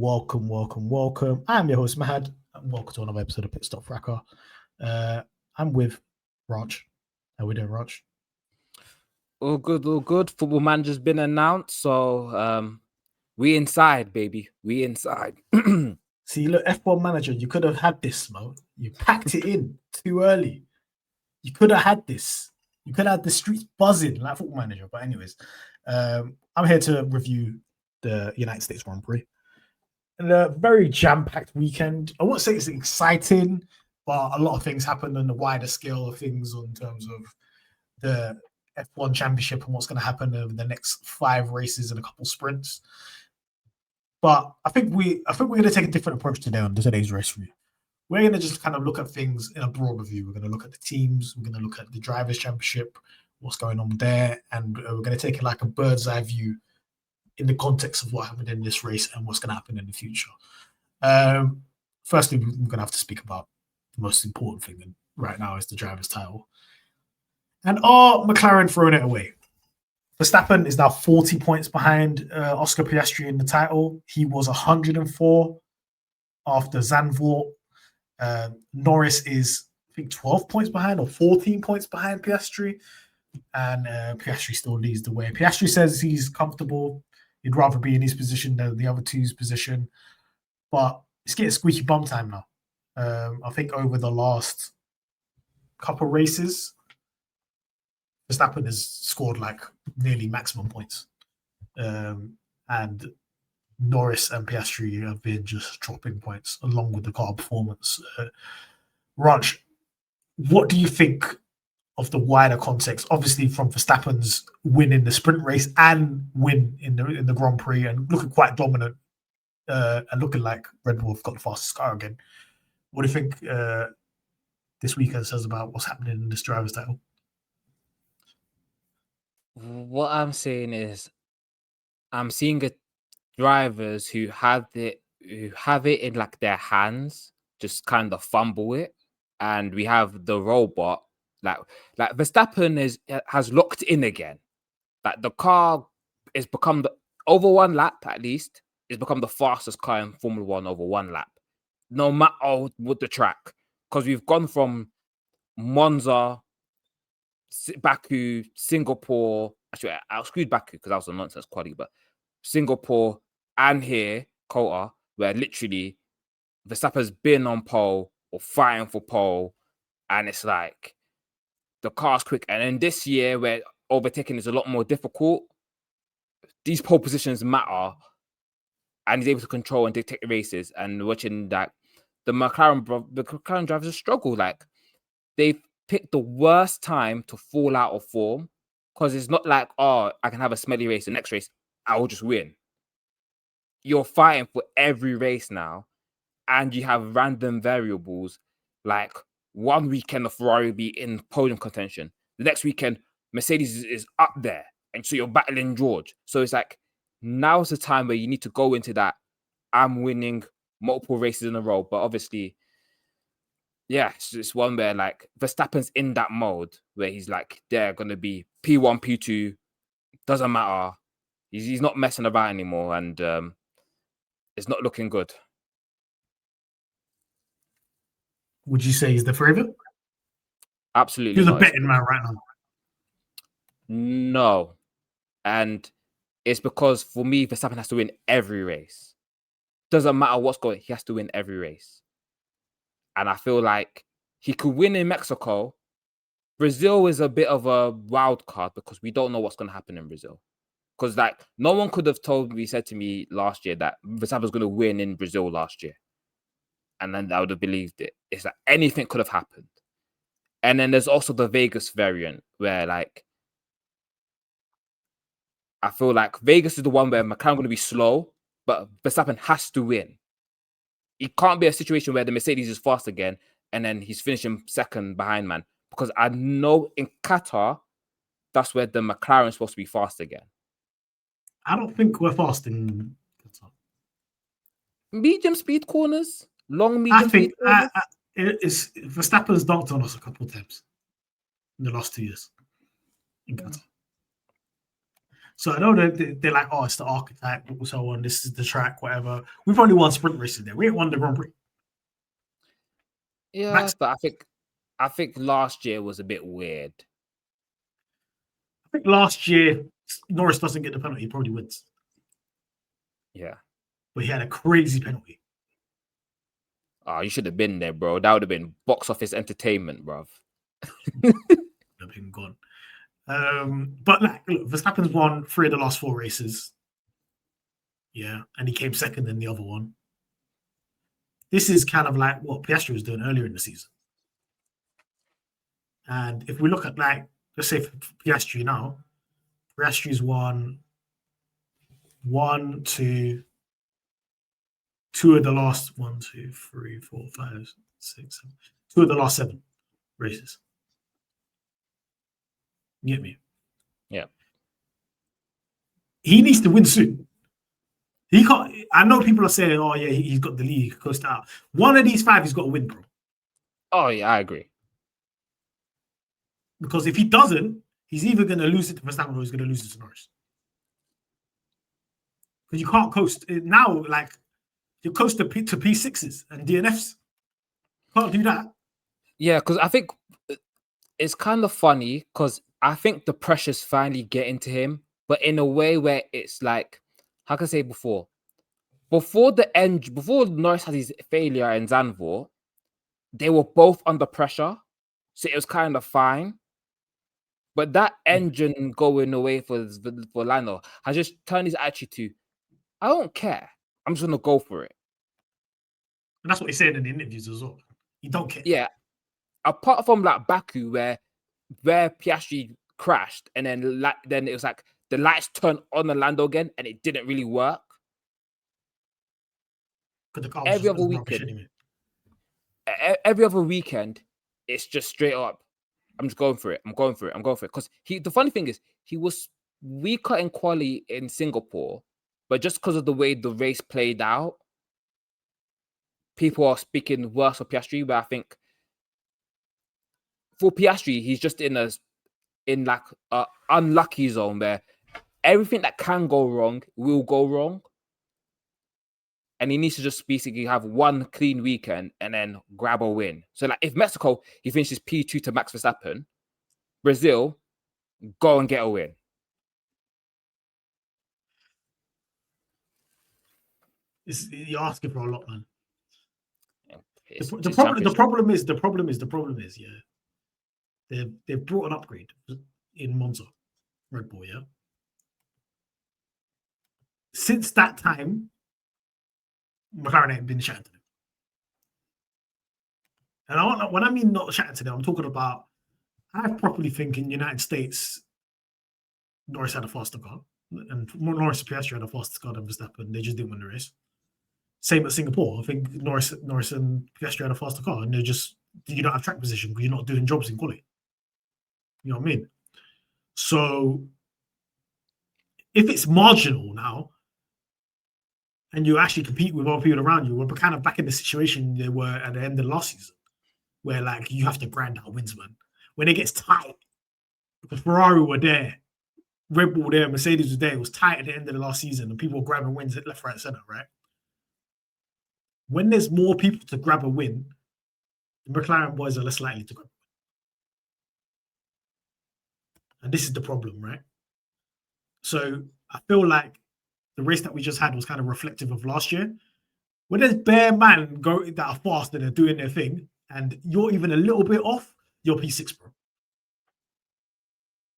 Welcome. I'm your host, Mahad, and welcome to another episode of Pitstop Fracas. I'm with Raj. How we doing, Raj? All good. Football manager's been announced, so we inside, baby. We inside. See, look, F1 manager, you could have had this, Mo. You packed it in too early. You could have had this. You could have had the streets buzzing like Football Manager. But anyways, I'm here to review the United States Grand Prix. And a very jam-packed weekend. I won't say it's exciting, but a lot of things happened on the wider scale of things in terms of the F1 Championship and what's going to happen over the next 5 races and a couple sprints. But I think we're going to take a different approach today on today's race review. We're going to just kind of look at things in a broader view. We're going to look at the teams. We're going to look at the Drivers' Championship, what's going on there, and we're going to take it like a bird's eye view in the context of what happened in this race and what's going to happen in the future. Firstly, we're going to have to speak about the most important thing right now is the driver's title. And are McLaren throwing it away? Verstappen is now 40 points behind Oscar Piastri in the title. He was 104 after Zandvoort. Norris is, I think, 12 points behind or 14 points behind Piastri. And Piastri still leads the way. Piastri says he's comfortable. He'd rather be in his position than the other two's position. But it's getting squeaky bum time now. I think over the last couple races, Verstappen has scored like nearly maximum points. And Norris and Piastri have been just dropping points along with the car performance. Raj, what do you think of the wider context? Obviously, from Verstappen's win in the sprint race and win in the Grand Prix, and looking quite dominant, and looking like Red Bull have got the fastest car again. What do you think this weekend says about what's happening in this driver's title? What I'm saying is, I'm seeing drivers who have it in like their hands, just kind of fumble it, and we have the robot like Verstappen has locked in again. Like the car has become over 1 lap at least. It's become the fastest car in Formula 1 over 1 lap, no matter what the track, because we've gone from Monza, Baku, Singapore. Actually, I exclude Baku because that was a nonsense quality, but Singapore and here, Qatar, where literally Verstappen's been on pole or fighting for pole, and it's like the car's quick. And then this year, where overtaking is a lot more difficult, these pole positions matter, and he's able to control and dictate the races. And watching that, the McLaren drivers struggle. Like they've picked the worst time to fall out of form, because it's not like, oh, I can have a smelly race. The next race, I will just win. You're fighting for every race now, and you have random variables. Like one weekend, the Ferrari will be in podium contention. The next weekend, Mercedes is up there, and so you're battling George. So it's like, now's the time where you need to go into that. I'm winning multiple races in a row, but obviously, yeah, it's one where like Verstappen's in that mode where he's like, they're gonna be P1, P2, doesn't matter. He's not messing about anymore, and it's not looking good. Would you say he's the favorite? Absolutely. He's a betting man right now. No. And it's because for me, Verstappen has to win every race. Doesn't matter what's going, he has to win every race. And I feel like he could win in Mexico. Brazil is a bit of a wild card because we don't know what's going to happen in Brazil. Because like no one could have said to me last year that Verstappen was going to win in Brazil last year. And then I would have believed it. It's like anything could have happened. And then there's also the Vegas variant where like I feel like Vegas is the one where McLaren going to be slow, but Verstappen has to win. It can't be a situation where the Mercedes is fast again and then he's finishing second behind, man. Because I know in Qatar, that's where the McLaren is supposed to be fast again. I don't think we're fast in Qatar. Medium speed corners? Long medium speed corners? Verstappen's dunked on us a couple of times in the last 2 years in Qatar. So I know that they're like, oh, it's the archetype, so on. This is the track, whatever. We've only won sprint races there. We ain't won the Grand Prix. Yeah, Max, but I think last year was a bit weird. I think last year Norris doesn't get the penalty, he probably wins. Yeah. But he had a crazy penalty. Oh, you should have been there, bro. That would have been box office entertainment, bruv. Would have been gone. But like, look, Verstappen's won 3 of the last 4 races. Yeah, and he came second in the other one. This is kind of like what Piastri was doing earlier in the season. And if we look at, like, let's say for Piastri now, Piastri's won 2 of the last 1, 2, 3, 4, 5, 6, 7, 2 of the last 7 races. You get me? Yeah. He needs to win soon. He can't. I know people are saying, "Oh yeah, he's got the league coast out." One of these 5, he's got to win, bro. Oh yeah, I agree. Because if he doesn't, he's either going to lose it to Verstappen or he's going to lose it to Norris. Because you can't coast now. Like, you coast to P6s and DNFs. Can't do that. Yeah, because I think it's kind of funny because I think the pressure's finally getting to him, but in a way where it's like, how can I say before Norris had his failure in Zandvoort, they were both under pressure, so it was kind of fine. But that engine going away for Lando has just turned his attitude to, I don't care. I'm just gonna go for it. And that's what he's saying in the interviews as well. He don't care. Yeah. Apart from like Baku, where Piastri crashed, and then it was like the lights turned on the Lando again, and it didn't really work. Because the car Every other weekend, it's just straight up. I'm just going for it. I'm going for it. Because the funny thing is, he was weaker in quali in Singapore, but just because of the way the race played out, people are speaking worse for Piastri. But I think for Piastri, he's just in a unlucky zone where everything that can go wrong will go wrong. And he needs to just basically have one clean weekend and then grab a win. So, like, if Mexico, he finishes P2 to Max Verstappen, Brazil, go and get a win. You're asking for a lot, man. The problem is, yeah, they've brought an upgrade in Monza, Red Bull, yeah. Since that time, McLaren ain't been chatting to them. And when I mean not chatting to them, I'm talking about, I properly think in United States, Norris had a faster car, and Norris and Piastri had a faster car than Verstappen. They just didn't win the race. Same at Singapore. I think Norris and Piastri had a faster car, and you don't have track position because you're not doing jobs in quality. You know what I mean? So if it's marginal now, and you actually compete with other people around you, we're kind of back in the situation they were at the end of last season, where like you have to grind out wins, man. When it gets tight, because Ferrari were there, Red Bull there, Mercedes was there, it was tight at the end of the last season, and people were grabbing wins at left, right, center, right? When there's more people to grab a win, the McLaren boys are less likely to grab a win. And this is the problem, right? So I feel like the race that we just had was kind of reflective of last year. When there's bare man that are fast and they're doing their thing, and you're even a little bit off, you're P6, bro.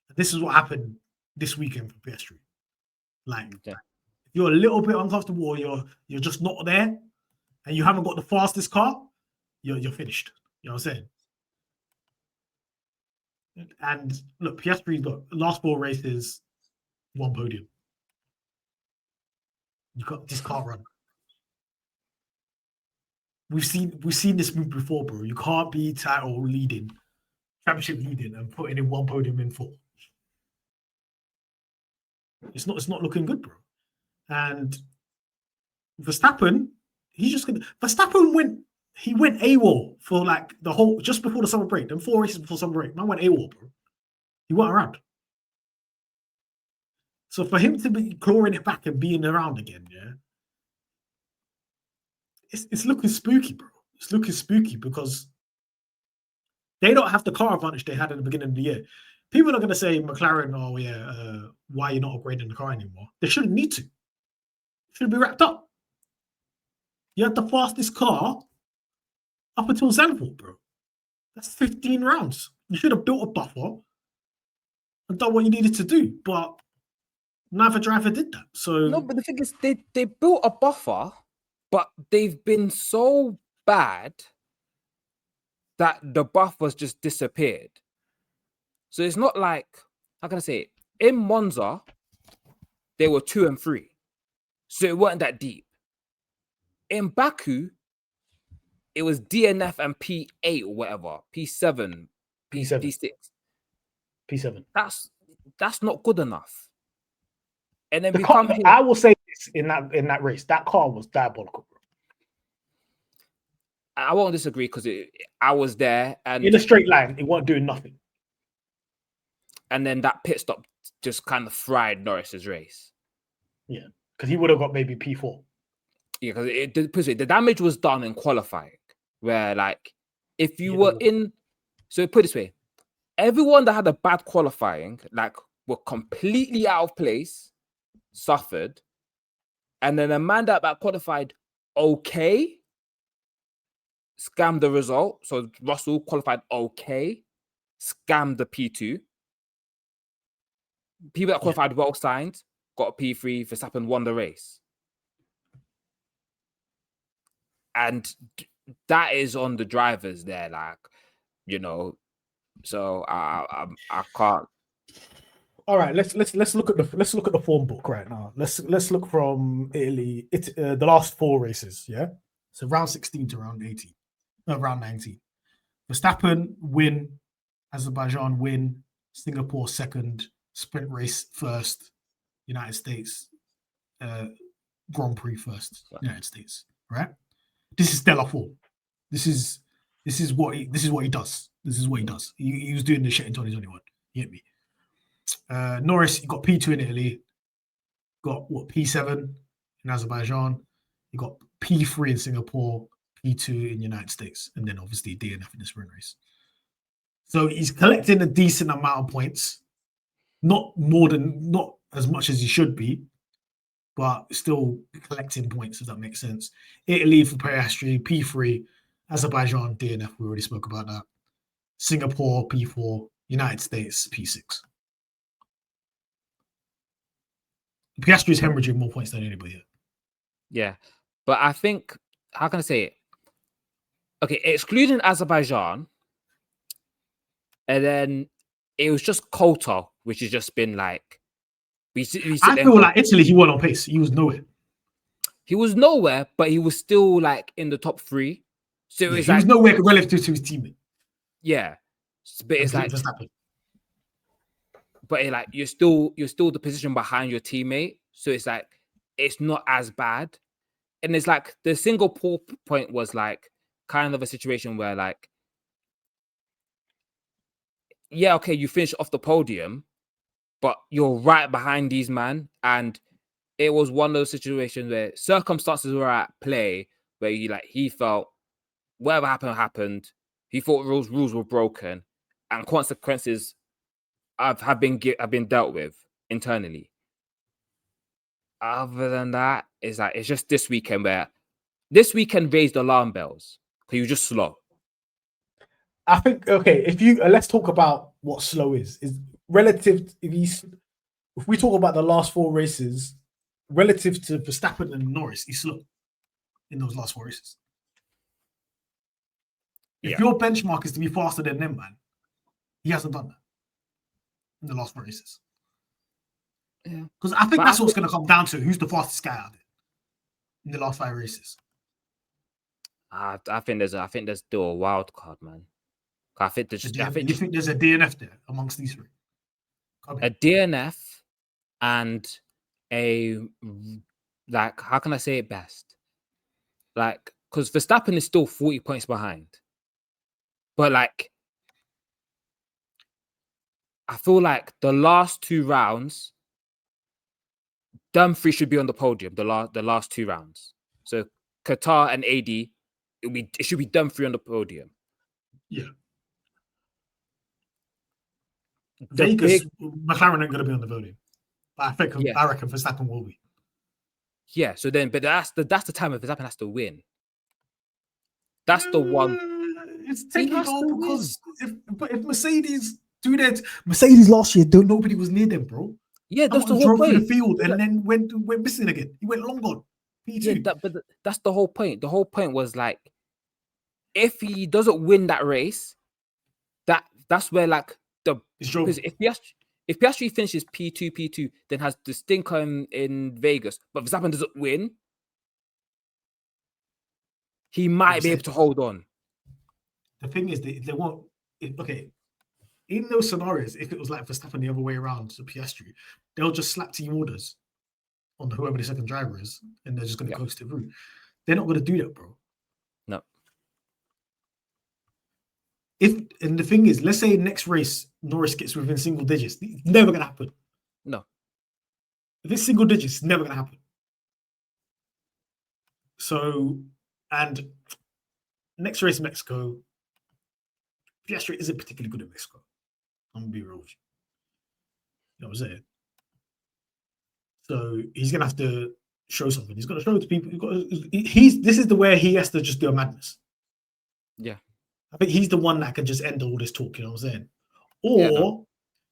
And this is what happened this weekend for Piastri. Like, if you're a little bit uncomfortable or you're just not there, and you haven't got the fastest car, you're finished. You know what I'm saying? And look, Piastri's got last 4 races, 1 podium. This can't run. We've seen this move before, bro. You can't be title leading, championship leading, and putting in 1 podium in 4. It's not looking good, bro. And Verstappen, Verstappen went AWOL for like the whole, just before the summer break. Then 4 races before summer break, man went AWOL, bro. He went around. So for him to be clawing it back and being around again, yeah, it's looking spooky, bro. It's looking spooky because they don't have the car advantage they had at the beginning of the year. People are going to say McLaren, oh yeah, why are you not upgrading the car anymore? They shouldn't need to. Should be wrapped up. You had the fastest car up until Zandvoort, bro. That's 15 rounds. You should have built a buffer and done what you needed to do, but neither driver did that. So No, but the thing is, they built a buffer, but they've been so bad that the buffer's just disappeared. So it's not like, how can I say it? In Monza, they were 2 and 3. So it wasn't that deep. In Baku, it was DNF and P8 or whatever, P7, P7. P6. P7. That's not good enough. And then the car, I will say this in that race, that car was diabolical, bro. I won't disagree because I was there and in a straight line, it wasn't doing nothing. And then that pit stop just kind of fried Norris's race. Yeah, because he would have got maybe P4. Yeah, because the damage was done in qualifying, where like if you were in, so put it this way, everyone that had a bad qualifying, like were completely out of place, suffered, and then a man that qualified okay, scammed the result. So Russell qualified okay, scammed the P2. People that qualified well signed got a P3. Verstappen won the race. And that is on the drivers there, like, you know. So I can't. All right, let's look at the form book right now. Let's look from Italy. The last 4 races, yeah. So round 16 to round 18, round 19. Verstappen win, Azerbaijan win, Singapore second, sprint race first, United States Grand Prix first, United States. Right. This is stellar form. This is what he does. This is what he does. He was doing this shit in 2021. You get me? Norris, he got P2 in Italy, got what, P7 in Azerbaijan, he got P3 in Singapore, P2 in United States, and then obviously DNF in the sprint race. So he's collecting a decent amount of points, not as much as he should be, but still collecting points, if that makes sense. Italy for Piastri, P3, Azerbaijan, DNF, we already spoke about that. Singapore, P4, United States, P6. Piastri is hemorrhaging more points than anybody here. Yeah, but I think, how can I say it? Okay, excluding Azerbaijan, and then it was just Kota, which has just been like, I feel like Italy, he wasn't on pace. He was nowhere. He was nowhere, but he was still like in the top 3. So he was nowhere relative to his teammate. Yeah, but it's like, but like you're still the position behind your teammate, so it's like it's not as bad. And it's like the single point was like kind of a situation where like, yeah, okay, you finish off the podium, but you're right behind these man, and it was one of those situations where circumstances were at play where he felt whatever happened. He thought rules were broken, and consequences have been dealt with internally. Other than that, it's like it's just this weekend raised alarm bells because you're just slow. I think if you let's talk about what slow is relative. If we talk about the last 4 races relative to Verstappen and Norris, he's slow in those last 4 races. If your benchmark is to be faster than them, man, he hasn't done that in the last 4 races. Yeah, because I think that's what's going to come down to: who's the fastest guy out there in the last 5 races. I think there's still a wild card, man. You think there's a DNF there amongst these 3? A DNF and a, like, how can I say it best? Like, because Verstappen is still 40 points behind, but like, I feel like the last 2 rounds, them three should be on the podium. The last 2 rounds. So Qatar and AD, it should be them three on the podium. Yeah. Vegas, McLaren ain't going to be on the podium. But I reckon Verstappen will be. Yeah, so then, but that's the time when Verstappen has to win. That's the one. It's technical because if Mercedes do that, Mercedes last year, nobody was near them, bro. Yeah, that's the whole point. Through the field and then went missing again. He went long gone. P2. Yeah, but that's the whole point. The whole point was like, if he doesn't win that race, that's where like because if Piastri finishes P2, then has the stinker in Vegas, but Verstappen doesn't win, he might be able to hold on. The thing is, they won't. Okay, in those scenarios, if it was like Verstappen the other way around to Piastri, they'll just slap team orders on whoever the second driver is, and they're just going to coast it through. They're not going to do that, bro. No. And the thing is, let's say next race Norris gets within single digits, it's never going to happen. No. If it's single digits, it's never going to happen. So, and next race Mexico, Piastri isn't particularly good at Mexico. I'm gonna be real with you. You know what I'm saying? So he's gonna have to show something. He's got to show it to people. This is the way he has to just do a madness. Yeah. I think he's the one that can just end all this talk, you know what I'm saying? Or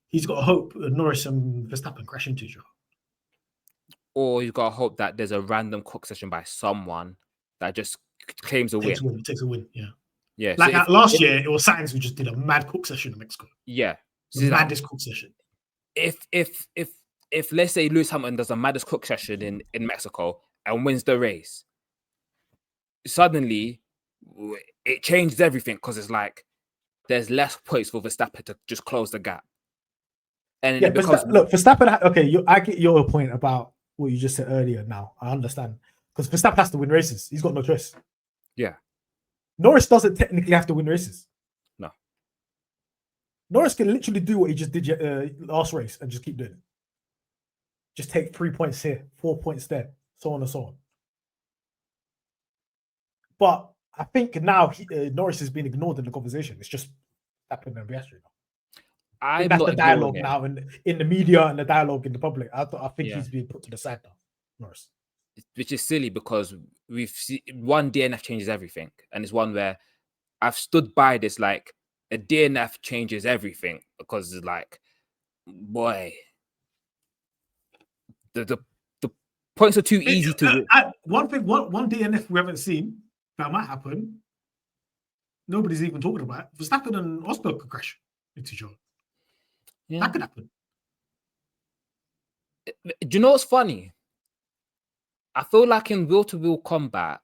he's got to hope Norris and Verstappen crash into each other. Or he's got to hope that there's a random cook session by someone that just claims a win. Takes a win, yeah. Yeah. Like so last year, it was Sainz who just did a mad cook session in Mexico. Yeah. The maddest cook session. If let's say Lewis Hamilton does a maddest cook session in Mexico and wins the race, suddenly it changes everything because it's like there's less points for Verstappen to just close the gap. And yeah, look, Verstappen. Okay, I get your point about what you just said earlier. Now I understand because Verstappen has to win races. He's got no choice. Yeah, Norris doesn't technically have to win races. No, Norris can literally do what he just did last race and just keep doing it. Just take 3 points here, 4 points there, so on and so on. But I think now Norris has been ignored in the conversation. It's just happened in Piastri now. That's the dialogue now in the media and the dialogue in the public. I think he's being put to the side now, Norris. Which is silly because we've seen one DNF changes everything. And it's one where I've stood by this, like a DNF changes everything because it's like, boy, the points are too easy to win. One DNF we haven't seen that might happen. Nobody's even talking about it. Verstappen and Oscar could crash into each other. Yeah. That could happen. Do you know what's funny? I feel like in wheel-to-wheel combat,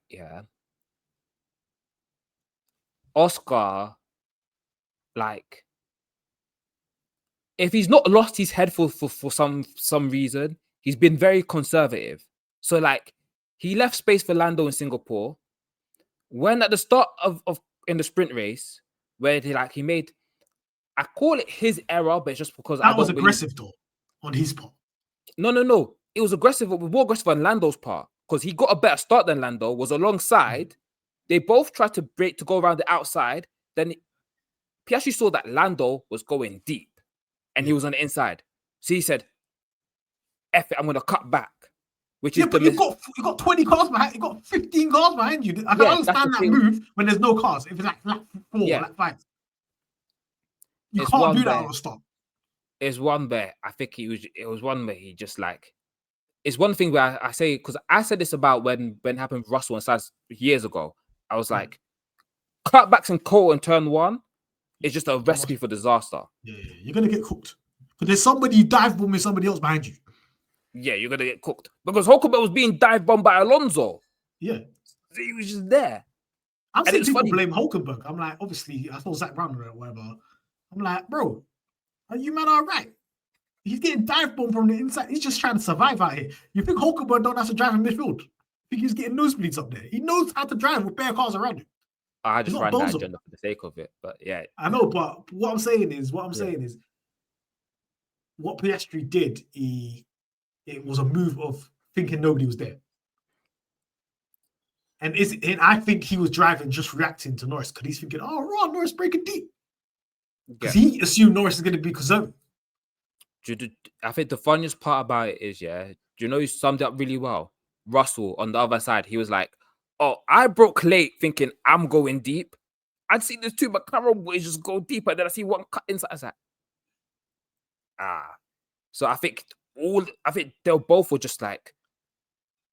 Oscar, like, if he's not lost his head for some reason, he's been very conservative. So, like, he left space for Lando in Singapore. When at the start of in the sprint race, where he made, I call it his error, but it's just because that was aggressive though on his part. No. It was aggressive, but more aggressive on Lando's part because he got a better start than Lando. Was alongside. They both tried to break to go around the outside. Then Piastri saw that Lando was going deep, and he was on the inside. So he said, "F it, I'm going to cut back." Which is but you got 20 cars behind. You got 15 cars behind you. I can understand that move when there's no cars. If it's like 4, like 5, you can't do that on a stop. It's one where I think it was one where he just like. It's one thing where I say, because I said this about when it happened with Russell and Sainz years ago. I was like, cutbacks and coal in turn 1 is just a recipe for disaster. Yeah, you're gonna get cooked. But there's somebody dive bombing somebody else behind you. Yeah, you're gonna get cooked because Hulkenberg was being dive bombed by Alonso. Yeah, he was just there. I'm seeing people blame Hulkenberg. I'm like, obviously, I thought Zach Brown or whatever. I'm like, bro, are you man all right? He's getting dive bombed from the inside. He's just trying to survive out here. You think Hulkenberg don't have to drive in midfield? I think he's getting nosebleeds up there. He knows how to drive with bare cars around him. I just ran that agenda for the sake of it, but yeah. I know, but what I'm saying is, what Piastri did, he it was a move of thinking nobody was there. And I think he was driving just reacting to Norris because he's thinking, oh, right, Norris breaking deep. Because he assumed Norris is going to be conservative. I think the funniest part about it is, do you know who summed it up really well? Russell on the other side. He was like, oh, I broke late thinking I'm going deep. I'd see the two McLaren boys just go deeper. Then I see one cut inside. I was like, So I think they both were just like,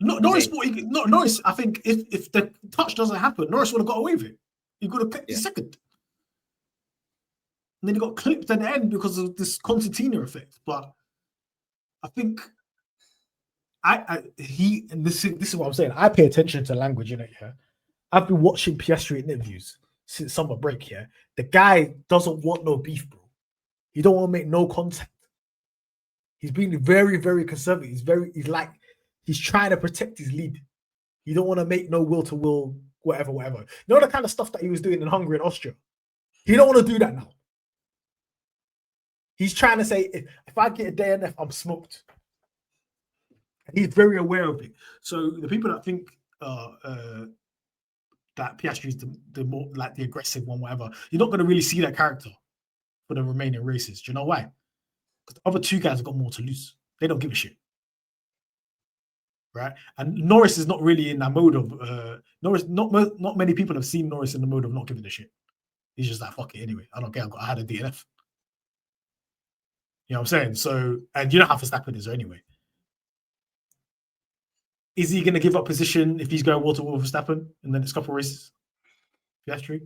Norris. I think if the touch doesn't happen, Norris would have got away with it. He could have kept the second. And then he got clipped at the end because of this concertina effect. But I think this is what I'm saying. I pay attention to language in it. Yeah, I've been watching Piastri in interviews since summer break. Yeah, the guy doesn't want no beef, bro. He don't want to make no contact. He's being very, very conservative. He's trying to protect his lead. He don't want to make no will to will, whatever. You know the kind of stuff that he was doing in Hungary and Austria. He don't want to do that now. He's trying to say, if I get a DNF, I'm smoked. And he's very aware of it. So the people that think that Piastri is the more like the aggressive one, whatever, you're not going to really see that character for the remaining races. Do you know why? Because the other two guys have got more to lose. They don't give a shit. Right? And Norris is not really in that mode of Norris. Not many people have seen Norris in the mode of not giving a shit. He's just like, fuck it anyway. I don't care. I had a DNF. You know what I'm saying? So, and you know how Verstappen is anyway. Is he going to give up position if he's going wall to wall with Verstappen in the next couple of races? Piastri?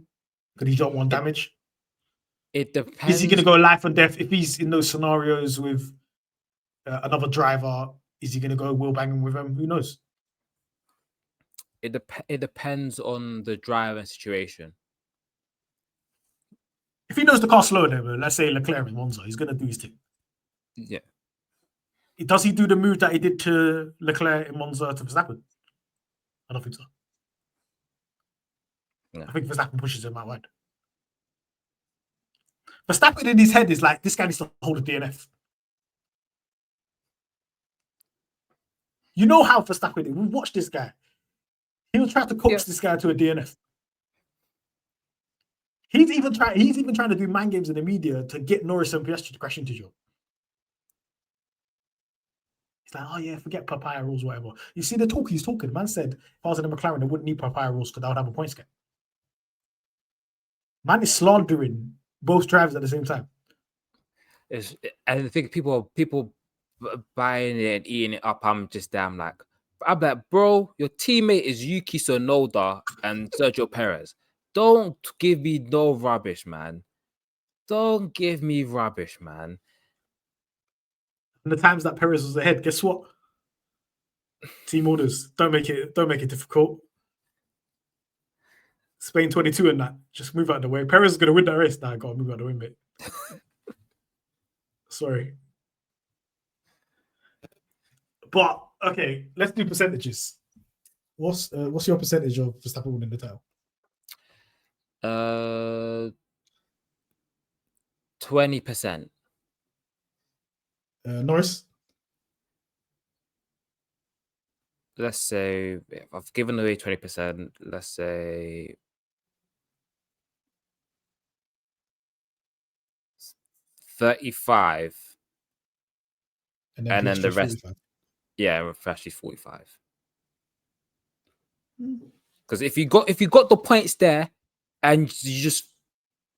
Because he don't want damage. It depends. Is he going to go life and death if he's in those scenarios with another driver? Is he going to go wheel banging with him? Who knows? It depends on the driver situation. If he knows the car slower than, let's say Leclerc in Monza, he's going to do his thing. Yeah. Does he do the move that he did to Leclerc in Monza to Verstappen? I don't think so. No. I think Verstappen pushes him out wide. Verstappen in his head is like, this guy needs to hold a DNF. You know how Verstappen is. We watched this guy. He'll try to coax this guy to a DNF. He's even trying to do mind games in the media to get Norris and Piastri to crash into each other. He's like, oh yeah, forget papaya rules, whatever. You see the talk he's talking. The man said, if I was in a McLaren, I wouldn't need papaya rules because I would have a points gap. Man is slandering both drivers at the same time. I think people buying it and eating it up. I'm like, bro, your teammate is Yuki Tsunoda and Sergio Perez. Don't give me no rubbish, man. Don't give me rubbish, man. And the times that Perez was ahead, guess what? Team orders. Don't make it difficult. Spain 22 and that. Just move out of the way. Perez is going to win that race. Nah, I got to move out of the way, mate. Sorry. But, okay, let's do percentages. What's your percentage of Verstappen winning the title? 20%. Norris? Let's say, if I've given away 20%, let's say 35. And then the rest. 45. Yeah, actually 45. Because if you got the points there and you just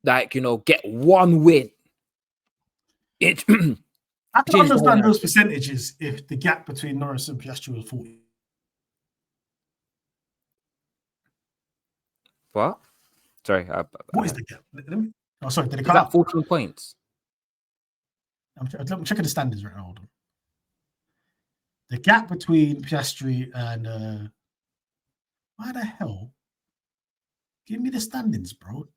get one win, it I can understand those percentages if the gap between Norris and Piastri was 40. What? Sorry. What is the gap? Sorry, did it cut out? 14 points. I'm checking the standings right now. Hold on. The gap between Piastri and why the hell? Give me the standings, bro.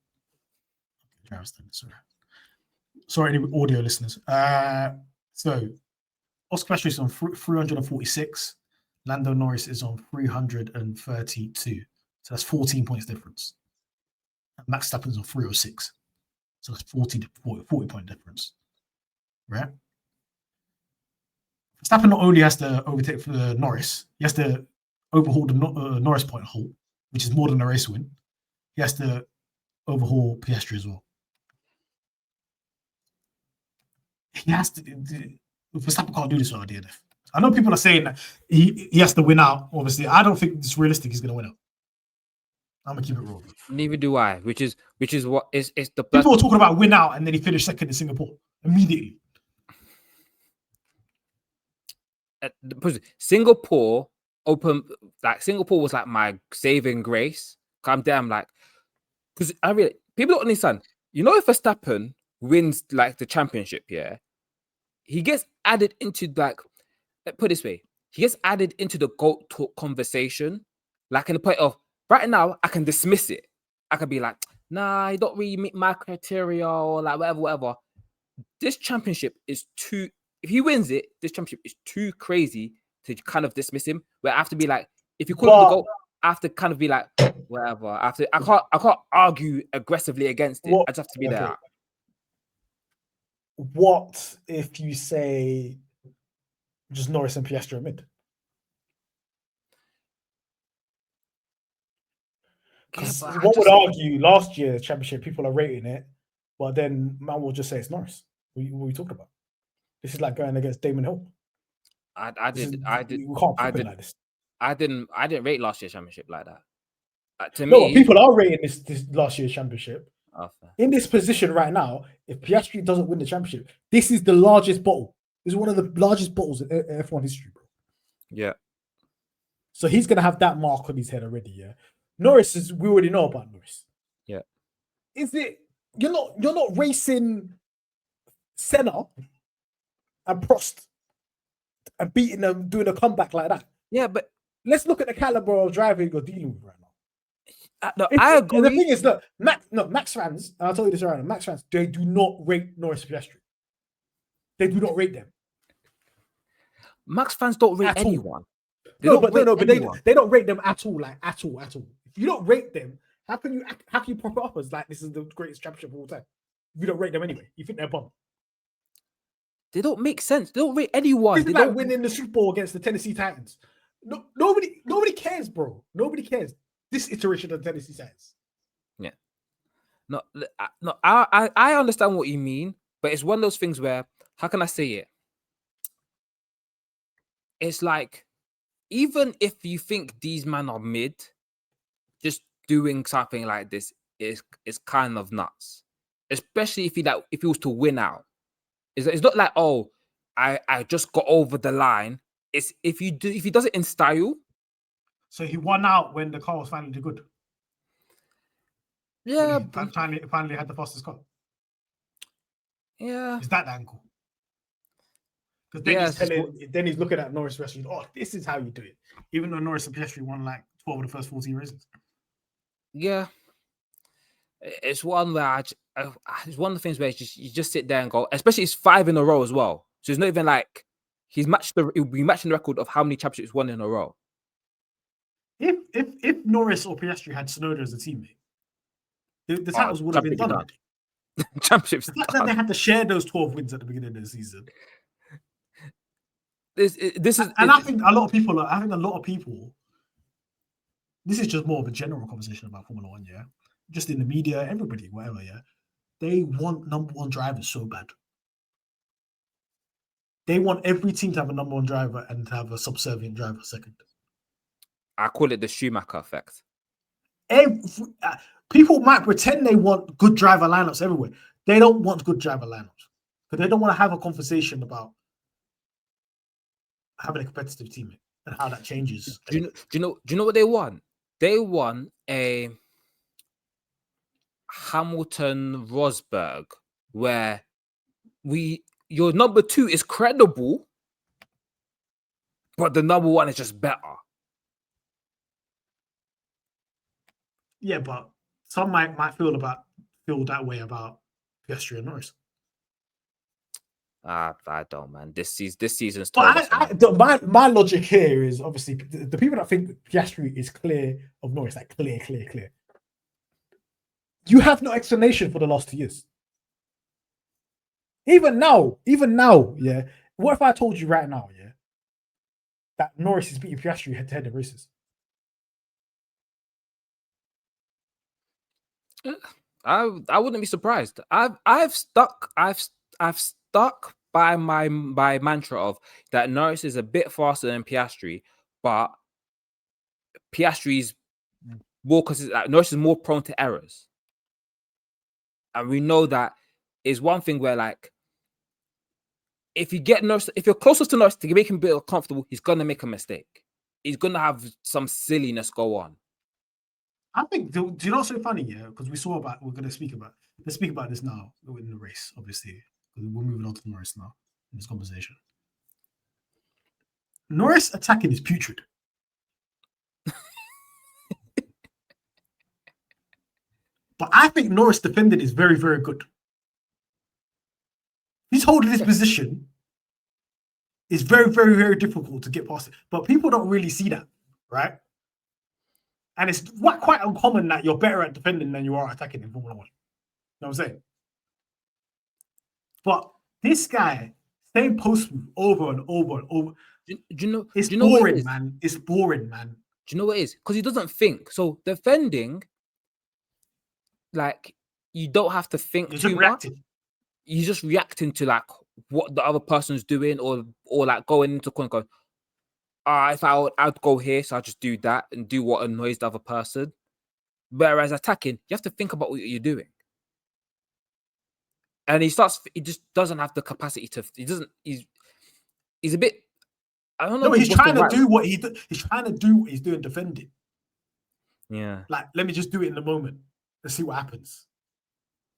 Sorry, any audio listeners. So Oscar Piastri is on 346. Lando Norris is on 332. So that's 14 points difference. And Max Verstappen's on 306. So that's 40 point difference. Right? Verstappen not only has to overtake for the Norris, he has to overhaul the Norris point halt, which is more than a race win. He has to overhaul Piastri as well. He has to. Verstappen can't do this without DNF. I know people are saying that he has to win out. Obviously, I don't think it's realistic. He's going to win out. I'm gonna keep it real. Neither do I. Which is what is the people are talking about win out, and then he finished second in Singapore immediately. Singapore Singapore was like my saving grace. I'm damn like, because I really people don't understand. You know, if Verstappen wins like the championship, yeah, he gets added into like, put it this way, he gets added into the GOAT talk conversation, like in the point of right now, I can dismiss it. I can be like, nah, you don't really meet my criteria or like whatever. This championship is too. If he wins it, this championship is too crazy to kind of dismiss him. Where I have to be like, if you call him the GOAT, I have to kind of be like, whatever. I can't argue aggressively against it. I just have to be there. What if you say just Norris and Piastri mid? Because one would argue last year's championship, people are rating it, but then man will just say it's Norris. What are we talking about? This is like going against Damon Hill. I didn't rate last year's championship like that. To me, people are rating this last year's championship. In this position right now, if Piastri doesn't win the championship, this is the largest bottle. This is one of the largest bottles in F1 history, bro. Yeah. So he's gonna have that mark on his head already. Yeah. Norris is. We already know about Norris. Yeah. Is it? You're not racing Senna and Prost and beating them, doing a comeback like that. Yeah, but let's look at the caliber of driver you're dealing with right now. I agree. The thing is, look, Max fans, and I'll tell you this right now, Max fans, they do not rate Norris Piastri. They do not rate them. Max fans don't rate anyone. They don't rate them at all, like at all. If you don't rate them, how can you prop it up as like this is the greatest championship of all time? If you don't rate them anyway, you think they're bum. They don't make sense. They don't rate anyone. It's like winning the Super Bowl against the Tennessee Titans. Nobody cares, bro. Nobody cares. This iteration of the Tennessee Titans. Yeah. No. I understand what you mean, but it's one of those things where, how can I say it? It's like, even if you think these men are mid, just doing something like this is kind of nuts. Especially if he was to win out. It's not like, oh, I just got over the line. It's if he does it in style. So he won out when the car was finally good. Yeah, finally had the fastest car. Yeah, is that the angle? Because then he's looking at Norris wrestling. Oh, this is how you do it. Even though Norris and Piastri won like 12 of the first 14 races. Yeah, it's one where it's one of the things where you just sit there and go. Especially it's 5 in a row as well. So it's not even like he'll be matching the record of how many championships won in a row. If Norris or Piastri had Tsunoda as a teammate, the titles would have been done. Championships. The fact that they had to share those 12 wins at the beginning of the season. This is, I think a lot of people. This is just more of a general conversation about Formula One, yeah. Just in the media, everybody, whatever, yeah. They want number one drivers so bad. They want every team to have a number one driver and to have a subservient driver second. I call it the Schumacher effect. People might pretend they want good driver lineups everywhere. They don't want good driver lineups because they don't want to have a conversation about having a competitive team and how that changes. Do you know what they want? They want a Hamilton Rosberg where your number 2 is credible, but the number 1 is just better. Yeah, but some might feel that way about Piastri and Norris. I don't, man. This season's. My logic here is obviously the people that think Piastri is clear of Norris, like clear. You have no explanation for the last 2 years. Even now, yeah. What if I told you right now, yeah, that Norris is beating Piastri head-to-head in races. I wouldn't be surprised. I've stuck by my mantra of that Norris is a bit faster than Piastri, but Piastri's more because Norris is more prone to errors, and we know that is one thing where like if you get Norris, if you're closest to Norris to make him feel comfortable, he's gonna make a mistake. He's gonna have some silliness go on. I think, do you know what's so funny? Yeah, because let's speak about this now in the race, obviously. We're moving on to Norris now in this conversation. Norris attacking is putrid. But I think Norris defending is very, very good. He's holding his position. It's very, very, very difficult to get past it. But people don't really see that, right? And it's quite uncommon that you're better at defending than you are attacking in Formula 1. You know what I'm saying? But this guy, same post move over and over and over. Do you know? It's do you know boring, man. It's boring, man. Do you know what it is? Because he doesn't think. So defending, like, you don't have to think too much. You're just reacting to like what the other person's doing, or like going into corner going, if I'd go here, so I'll just do that and do what annoys the other person. Whereas attacking, you have to think about what you're doing. And he just doesn't have the capacity to. He's a bit. I don't know. No, he's trying to do what he's trying to do what he's doing defending. Yeah. Like, let me just do it in the moment and see what happens.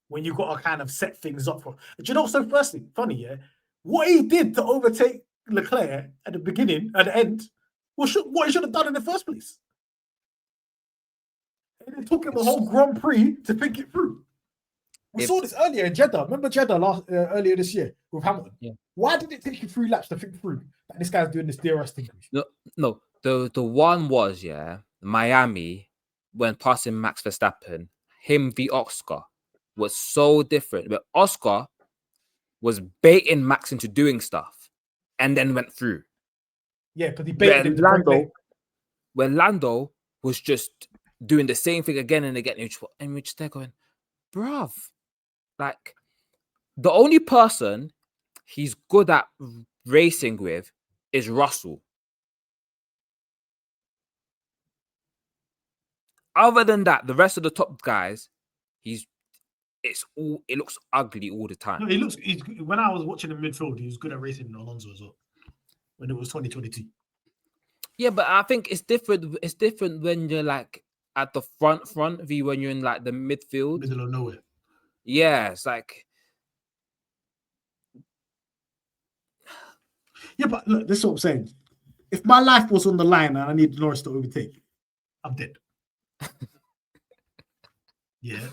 When you've got to kind of set things up for. Do you know what's so funny, yeah? What he did to overtake Leclerc at the beginning, at the end, was what he should have done in the first place. And it took him a whole Grand Prix to think it through. We saw this earlier in Jeddah. Remember Jeddah earlier this year with Hamilton? Yeah. Why did it take you 3 laps to think through that this guy's doing this DRS thing? No. The one was, Miami, when passing Max Verstappen, him v Oscar was so different. But Oscar was baiting Max into doing stuff and then went through. Yeah, but he baited him. When Lando was just doing the same thing again and again, and we're just there going, bruv, like, the only person he's good at racing with is Russell. Other than that, the rest of the top guys, it looks ugly all the time. No, when I was watching in midfield, he was good at racing Alonso as well. When it was 2022. Yeah, but I think it's different. It's different when you're like at the front view, when you're in like the midfield. Middle of nowhere. Yeah, it's like. Yeah, but look, this is what I'm saying. If my life was on the line and I need Norris to overtake, I'm dead. Yeah.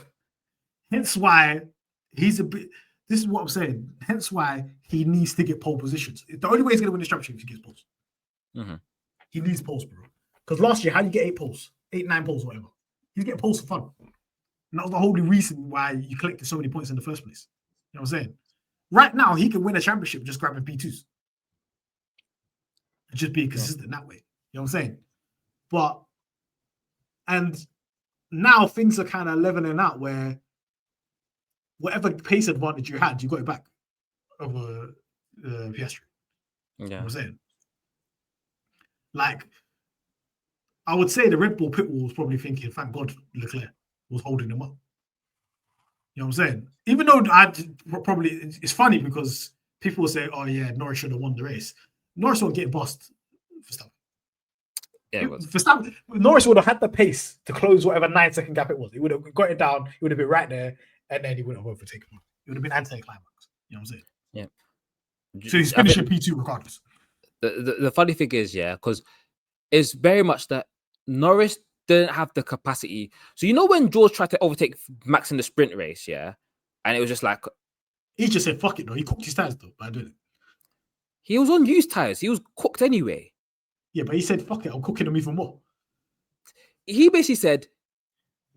Hence why he's a bit. This is what I'm saying. Hence why he needs to get pole positions. The only way he's going to win this championship is if he gets poles. Mm-hmm. He needs poles, bro. Because last year, how do you get 8 poles? 8, 9 poles, whatever. He's getting poles for fun. And that was the whole reason why you collected so many points in the first place. You know what I'm saying? Right now, he can win a championship just grabbing P2s. Just being consistent that way. You know what I'm saying? And now things are kind of leveling out where whatever pace advantage you had, you got it back over Piastri. Yeah. You know what I'm saying? Like, I would say the Red Bull pit wall was probably thinking, thank God Leclerc was holding them up. You know what I'm saying? Even though it's funny because people will say, oh yeah, Norris should have won the race. Norris won't get bust Verstappen. Yeah, it was. Norris would have had the pace to close whatever 9-second gap it was. He would have got it down. He would have been right there, and then he wouldn't have overtaken him. It would have been anti-climax. You know what I'm saying? Yeah. So he's finishing P2 regardless. The funny thing is, because it's very much that Norris didn't have the capacity. So you know when George tried to overtake Max in the sprint race, and it was just like he just said fuck it though. He cooked his tires though by doing it. He was on used tires. He was cooked anyway. Yeah, but he said fuck it. I'm cooking them even more. He basically said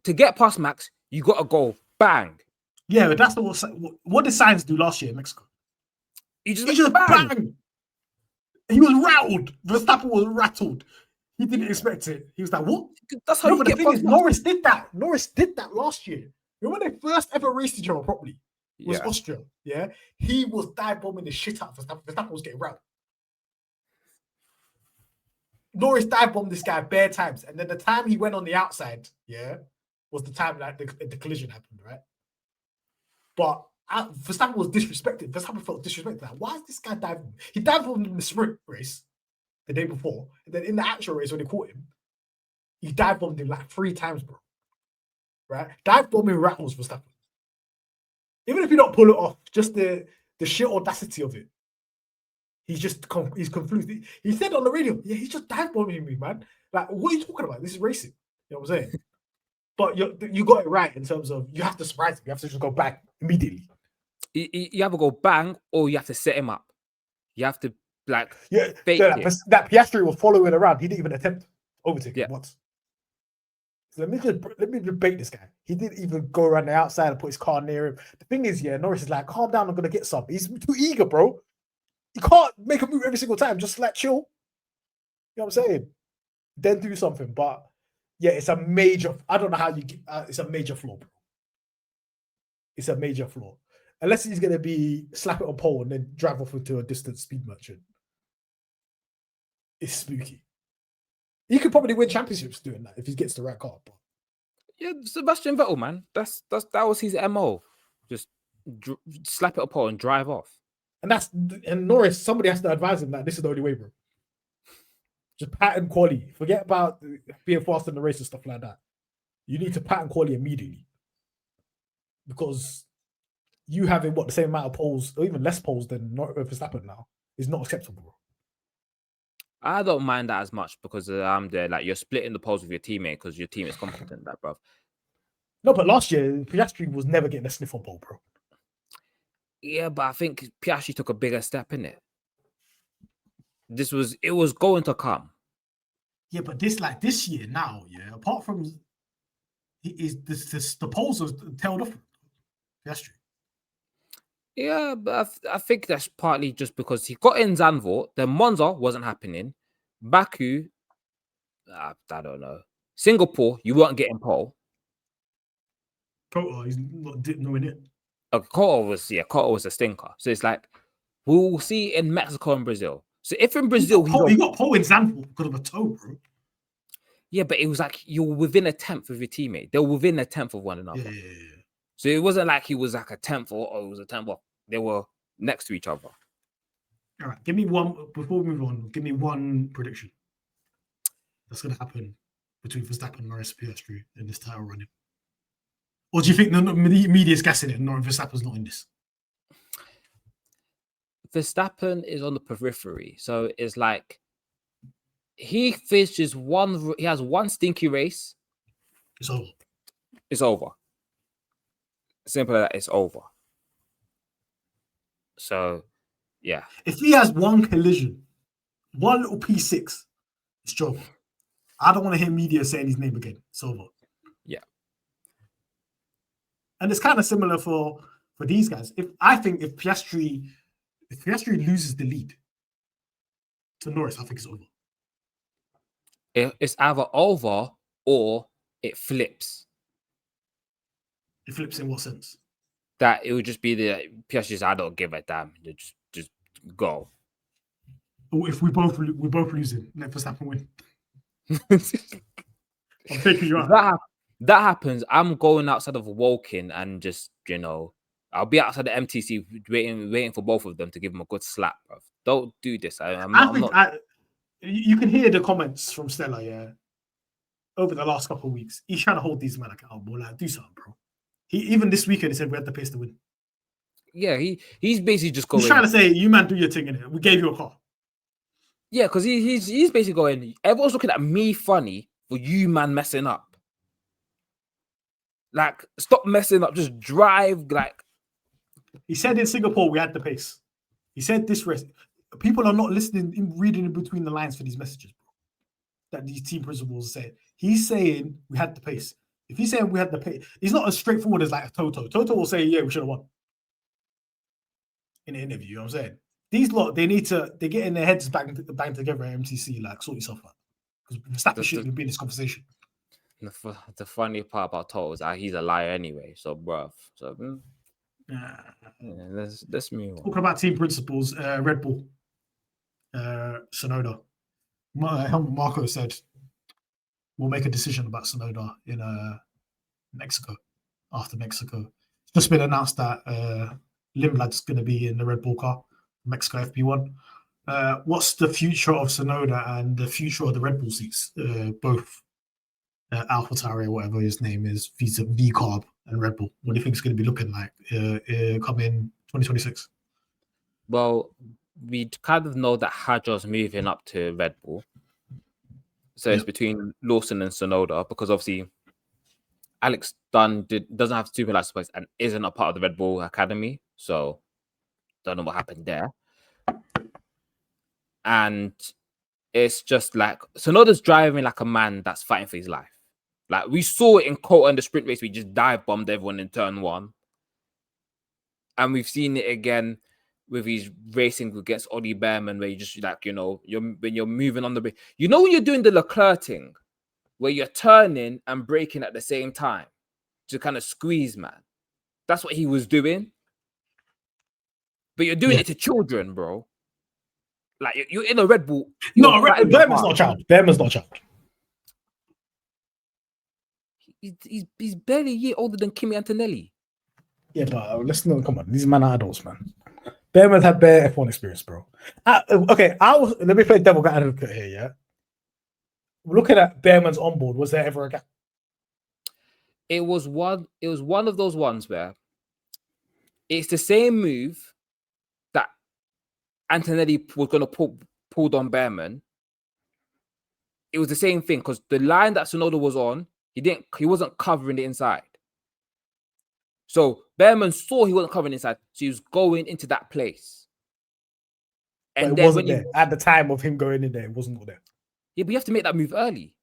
to get past Max, you got to go bang. Yeah, but that's what did Sainz do last year in Mexico? He just bang. He was rattled. Verstappen was rattled. He didn't expect it. He was like, what? That's how No, you but the get thing is, past. Norris did that. Norris did that last year. Remember when they first ever raced each other properly? Was Yeah. Austria. Yeah. He was dive bombing the shit out of Verstappen. Verstappen was getting rattled. Norris dive bombed this guy bare times. And then the time he went on the outside, yeah, was the time that the collision happened, right? But Verstappen was disrespected. Verstappen felt disrespected. Like, why is this guy diving? He dive bombed him in the sprint race the day before. And then in the actual race, when they caught him, he dive bombed him like 3 times, bro. Right? Dive bombing rattles Verstappen. Even if you don't pull it off, just the sheer audacity of it. He's confused. He said on the radio, yeah, he's just dive bombing me, man. Like, what are you talking about? This is racing. You know what I'm saying? But you got it right in terms of you have to surprise him. You have to just go back immediately. You either go bang or you have to set him up. You have to fake it. That Piastri was following around. He didn't even attempt to overtake him once. So let me just bait this guy. He didn't even go around the outside and put his car near him. The thing is, Norris is like, calm down, I'm gonna get some. He's too eager, bro. You can't make a move every single time. Just like chill. You know what I'm saying? Then do something. But yeah, it's a major. I don't know how you. It's a major flaw, bro. It's a major flaw. Unless he's gonna be slap it on pole and then drive off into a distant speed merchant. It's spooky. He could probably win championships doing that if he gets the right car. But yeah, Sebastian Vettel, man. That was his MO. Just slap it on pole and drive off. And Norris, somebody has to advise him that this is the only way, bro. Just pattern quality. Forget about being fast in the race and stuff like that. You need to pattern quality immediately. Because you having the same amount of poles, or even less poles than Verstappen now, is not acceptable, bro. I don't mind that as much because I'm there. Like, you're splitting the poles with your teammate because your team is competent, that, bro. No, but last year, Piastri was never getting a sniff on pole, bro. Yeah, but I think Piastri took a bigger step in it. It was going to come. Yeah, but this year now, apart from the poles are tailed off Piastri. Yeah, but I think that's partly just because he got in Zandvoort, then Monza wasn't happening. Baku, I don't know. Singapore, you weren't getting pole. Kota, he's not knowing it. Kota was a stinker. So it's like, we'll see in Mexico and Brazil. So if in Brazil he got pole in Zandvoort because of a toe, bro. Yeah, but it was like you were within a tenth of your teammate. They were within a tenth of one another. Yeah. So it wasn't like he was like a tenth or it was a tenth. They were next to each other. All right, give me one before we move on. Give me one prediction that's going to happen between Verstappen and Norris Piastri in this title running. Or do you think the media's guessing it and Verstappen's not in this? Verstappen is on the periphery, so it's like he finishes one. He has one stinky race. It's over. It's over. Simple as that. It's over. So, yeah. If he has one collision, one little P6, it's over. I don't want to hear media saying his name again. It's over. Yeah. And it's kind of similar for these guys. If Piastri loses the lead to Norris, I think it's over. It's either over or it flips. It flips in what sense? That it would just be the Piastri's. I don't give a damn. Just go. If we're both losing, let Verstappen win. I'm taking you out. That happens. I'm going outside of Woking and just I'll be outside the MTC waiting for both of them to give them a good slap, bro. Don't do this. You can hear the comments from Stella, over the last couple of weeks. He's trying to hold these men accountable. Like, do something, bro. Even this weekend, he said we had the pace to win. Yeah, he's basically just going. He's trying to say, you man, do your thing in it. We gave you a car. Yeah, because he's basically going, everyone's looking at me funny for you man messing up. Like, stop messing up. Just drive. Like, he said in Singapore, we had the pace. He said this rest. People are not listening, reading in between the lines for these messages, bro. That these team principals say. He's saying we had the pace. If he's saying we had the pace, he's not as straightforward as like a Toto. Toto will say, yeah, we should have won. In the interview, you know what I'm saying? these lot, they're getting their heads banged together at MTC. Like, sort yourself out. Because Verstappen shouldn't be in this conversation. The funny part about Toto is that he's a liar anyway. So, bruv. So, let's move on. Talking about team principles, Red Bull, Tsunoda. Marco said we'll make a decision about Tsunoda in Mexico, after Mexico. It's just been announced that Lindblad's going to be in the Red Bull car, Mexico FP1. What's the future of Tsunoda and the future of the Red Bull seats? Both AlphaTauri, or whatever his name is, V-Carb and Red Bull. What do you think it's going to be looking like coming 2026? Well, we kind of know that Hadjar's moving up to Red Bull. So it's between Lawson and Tsunoda, because obviously Alex Dunn doesn't have super license points and isn't a part of the Red Bull Academy. So don't know what happened there. And it's just like Tsunoda's driving like a man that's fighting for his life. Like we saw it in Cota in the sprint race, we just dive bombed everyone in turn 1. And we've seen it again with his racing against Ollie Behrman, where you just like, when you're moving on the bridge. When you're doing the Leclerc thing, where you're turning and braking at the same time to kind of squeeze, man. That's what he was doing. But you're doing it to children, bro. Like you're in a Red Bull. No, Behrman's not a child. Behrman's not a child. He's barely a year older than Kimi Antonelli. Yeah, but listen, come on, these men are adults, man. Behrman's had bare F1 experience, bro. Okay, let me play devil advocate here. Yeah, looking at Behrman's onboard, was there ever a gap? It was one of those ones where it's the same move that Antonelli was going to pull on Behrman. It was the same thing because the line that Tsunoda was on, he wasn't covering the inside. So Behrman saw he wasn't covering inside, so he was going into that place. And but it wasn't there. At the time of him going in there, it wasn't there. Yeah, but you have to make that move early.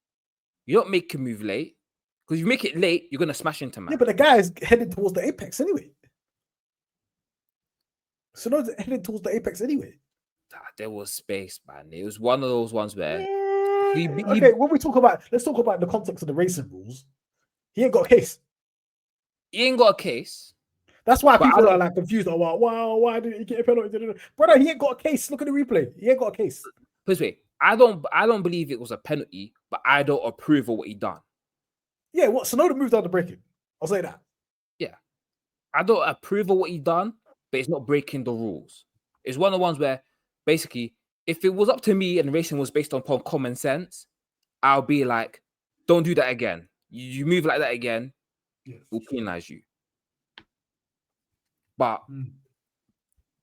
You don't make a move late. Because if you make it late, you're going to smash into man. Yeah, but the guy is headed towards the apex anyway. Tsunoda's headed towards the apex anyway. There was space, man. It was one of those ones where... Okay, when let's talk about the context of the racing rules. He ain't got a case. He ain't got a case. That's why people are like confused. Oh, wow, why didn't he get a penalty? Brother, he ain't got a case. Look at the replay. He ain't got a case. Please wait. I don't believe it was a penalty, but I don't approve of what he done. Yeah, what Tsunoda moved on the braking. I'll say that. Yeah. I don't approve of what he done, but it's not breaking the rules. It's one of the ones where basically, if it was up to me and racing was based upon common sense, I'll be like, don't do that again. You move like that again, we'll penalize you. But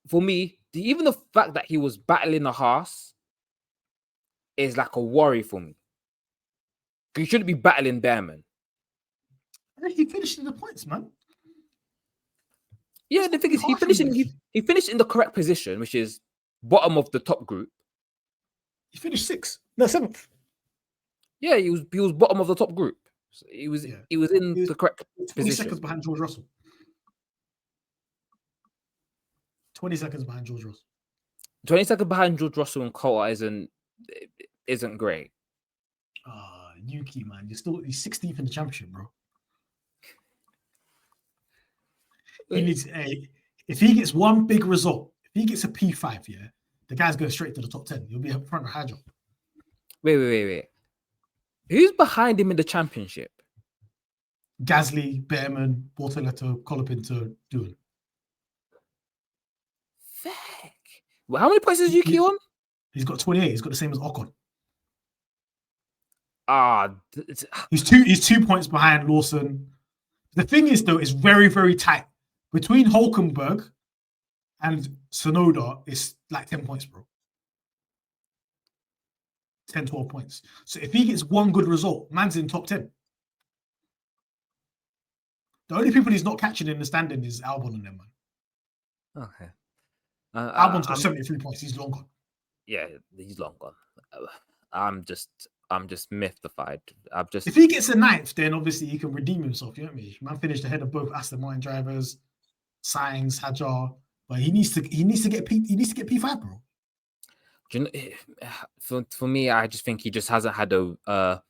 for me, even the fact that he was battling a Haas is like a worry for me. He shouldn't be battling Behrman. He finished in the points, man. Yeah, the thing is, he finished in the correct position, which is bottom of the top group. He finished 7th. Yeah, he was bottom of the top group. So he was in the correct 20 position. seconds behind George Russell. 20 seconds behind George Russell. 20 seconds behind George Russell and Cota isn't great. Yuki, man, he's 16th in the championship, bro. He needs if he gets one big result, if he gets a P5, yeah, the guy's going straight to the top 10. He'll be up front of Hadjar. Wait. Who's behind him in the championship? Gasly, Behrman, Bortoletto, Colapinto, Doohan. Feck. Well, how many points is Yuki on? He's got 28. He's got the same as Ocon. He's 2 points behind Lawson. The thing is, though, it's very, very tight. Between Hulkenberg and Tsunoda, it's like 10 points, bro. 10, 12 points. So if he gets one good result, man's in top 10. The only people he's not catching in the standing is Albon and them, man. Okay. Albon's got 73 points. He's long gone. Yeah, he's long gone. I'm just mystified. If he gets a 9th, then obviously he can redeem himself. You know what I mean? Man finished ahead of both Aston Martin drivers, Sainz, Hadjar, But he needs to get P5, bro. Do you know, for me, I just think he just hasn't had a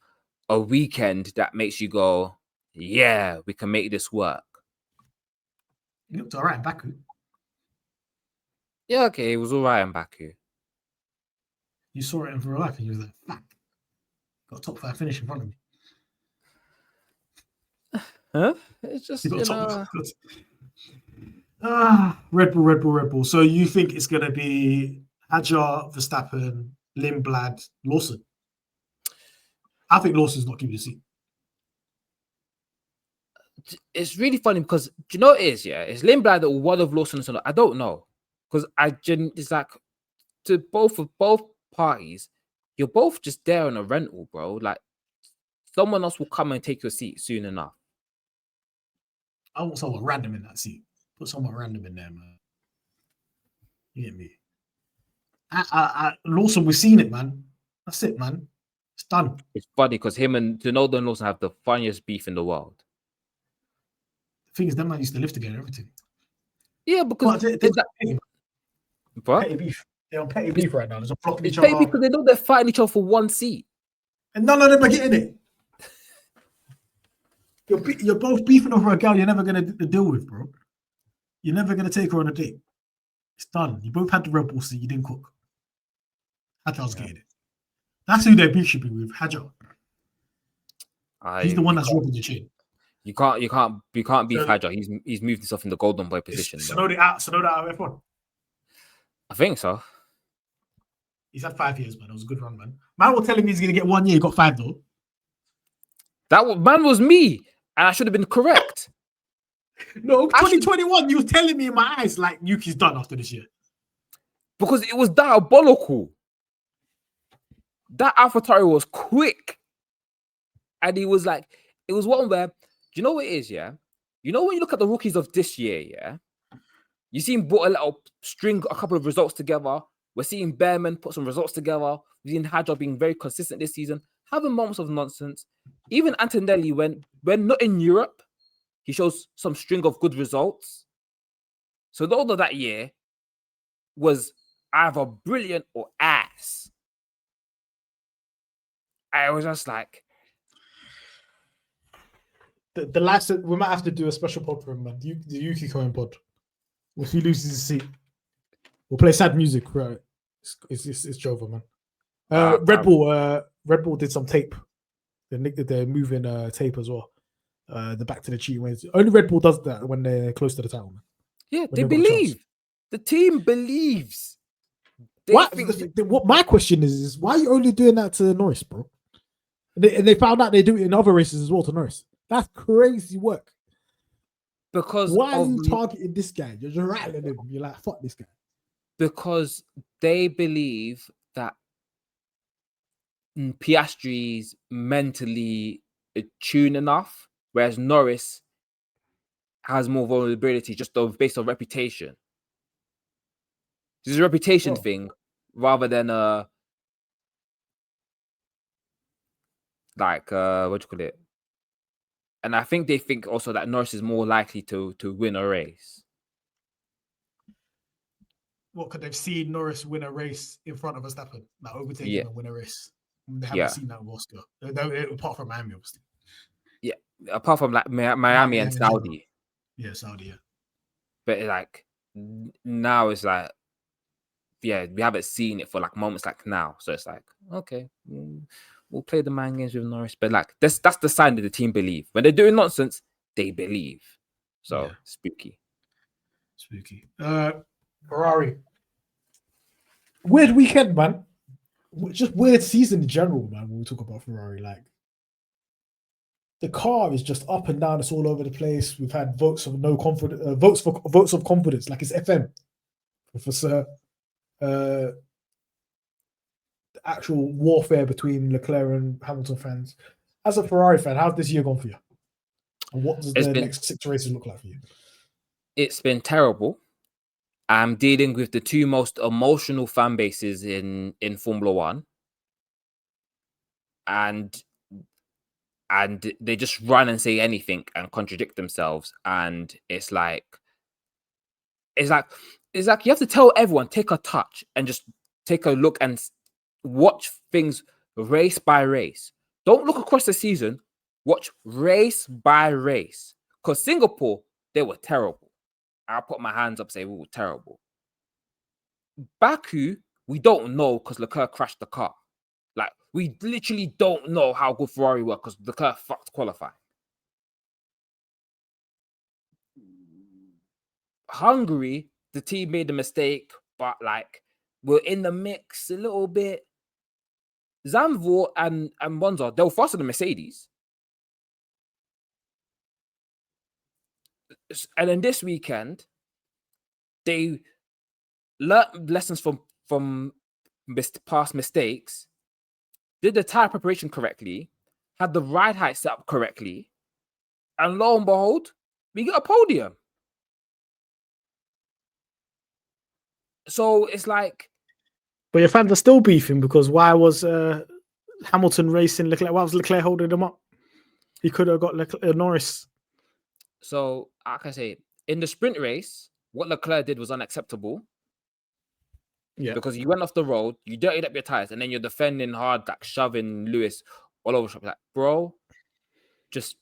weekend that makes you go, yeah, we can make this work. He looked all right in Baku. Yeah, okay, it was all right in Baku. You saw it in real life and you was like, fuck. Got a top 5 finish in front of me. Huh? It's just, Red Bull. So you think it's going to be Hadjar, Verstappen, Lindblad, Lawson? I think Lawson's not giving you a seat. It's really funny because, do you know what it is? Yeah, it's Lindblad or one of Lawson. I don't know because it's like to both parties, you're both just there on a rental, bro. Like someone else will come and take your seat soon enough. I want someone random in that seat. Put someone random in there, man. You get me? Lawson, we've seen it, man. That's it, man. It's done. It's funny because him and Tsunoda and Lawson have the funniest beef in the world. The thing is, them man used to live together and everything. Yeah, because petty beef. They're on petty beef right now. There's a blocking each other. other. Because they know they're fighting each other for one seat. And none of them are getting it. You're both beefing over a girl you're never going to deal with, bro. You're never going to take her on a date. It's done. You both had the Red Bull seat. You didn't cook. Hadjar's getting it. That's who their beef should be with, Hadjar. He's the one that's robbing the chain. You can't beef Hadjar. He's moved himself in the golden boy position. Tsunoda out of F1. I think so. He's had 5 years, man. It was a good run, man. Man was telling me he's going to get 1 year. He got 5, though. That man was me, and I should have been correct. No, 2021, you were telling me in my eyes like Yuki's done after this year. Because it was diabolical. That AlphaTauri was quick. And he was like, it was one where, do you know what it is, yeah? You know when you look at the rookies of this year, yeah? You see him put a couple of results together. We're seeing Behrman put some results together. We've seen Hadjar being very consistent this season, having moments of nonsense. Even Antonelli, when not in Europe, he shows some string of good results. So the order that year was either brilliant or ass. I was just like, the last we might have to do a special pod for him, man. The Yuki Cohen pod. If he loses his seat, we'll play sad music. Right? It's Jova, man. Red Bull did some tape. They're moving tape as well. The back to the cheating ways. Only Red Bull does that when they're close to the title, man. Yeah, they believe. The team believes. What my question is why are you only doing that to Norris, bro? And they found out they do it in other races as well to Norris. That's crazy work. Because why are you targeting this guy? You're just rattling him. You're like, fuck this guy. Because they believe that Piastri's mentally attuned enough, whereas Norris has more vulnerability just based on reputation. This is a reputation thing rather than what do you call it? And I think they think also that Norris is more likely to win a race. What could they've seen Norris win a race in front of Verstappen, like overtake him and win a race? They haven't seen that with Oscar, apart from Miami, obviously. Yeah, apart from like Miami and Saudi. Yeah, Saudi. Yeah, but like now it's like, yeah, we haven't seen it for like moments like now, so it's like okay. We'll play the mind games with Norris, but like that's the sign that the team believe. When they're doing nonsense, they believe. So spooky. Ferrari. Weird weekend, man. Just weird season in general, man. When we talk about Ferrari, like the car is just up and down. It's all over the place. We've had votes of no confidence, votes of confidence, like it's FM for Sir. The actual warfare between Leclerc and Hamilton fans. As a Ferrari fan, how's this year gone for you? And what does the next 6 races look like for you? It's been terrible. I'm dealing with the two most emotional fan bases in Formula One. And they just run and say anything and contradict themselves. And it's like It's like you have to tell everyone, take a touch and just take a look and watch things race by race. Don't look across the season. Watch race by race. Because Singapore, they were terrible. I'll put my hands up and say we were terrible. Baku, we don't know because Leclerc crashed the car. Like, we literally don't know how good Ferrari were because Leclerc fucked qualifying. Hungary, the team made a mistake, but like we're in the mix a little bit. Zandvoort and Monza, they were faster than Mercedes. And then this weekend, they learned lessons from past mistakes, did the tire preparation correctly, had the ride height set up correctly, and lo and behold, we get a podium. So it's like, but your fans are still beefing because why was Hamilton racing Leclerc? Why was Leclerc holding them up? He could have got Norris. So like I say, in the sprint race, what Leclerc did was unacceptable. Yeah, because you went off the road, you dirtied up your tires, and then you're defending hard, like shoving Lewis all over the shop. Like, bro, just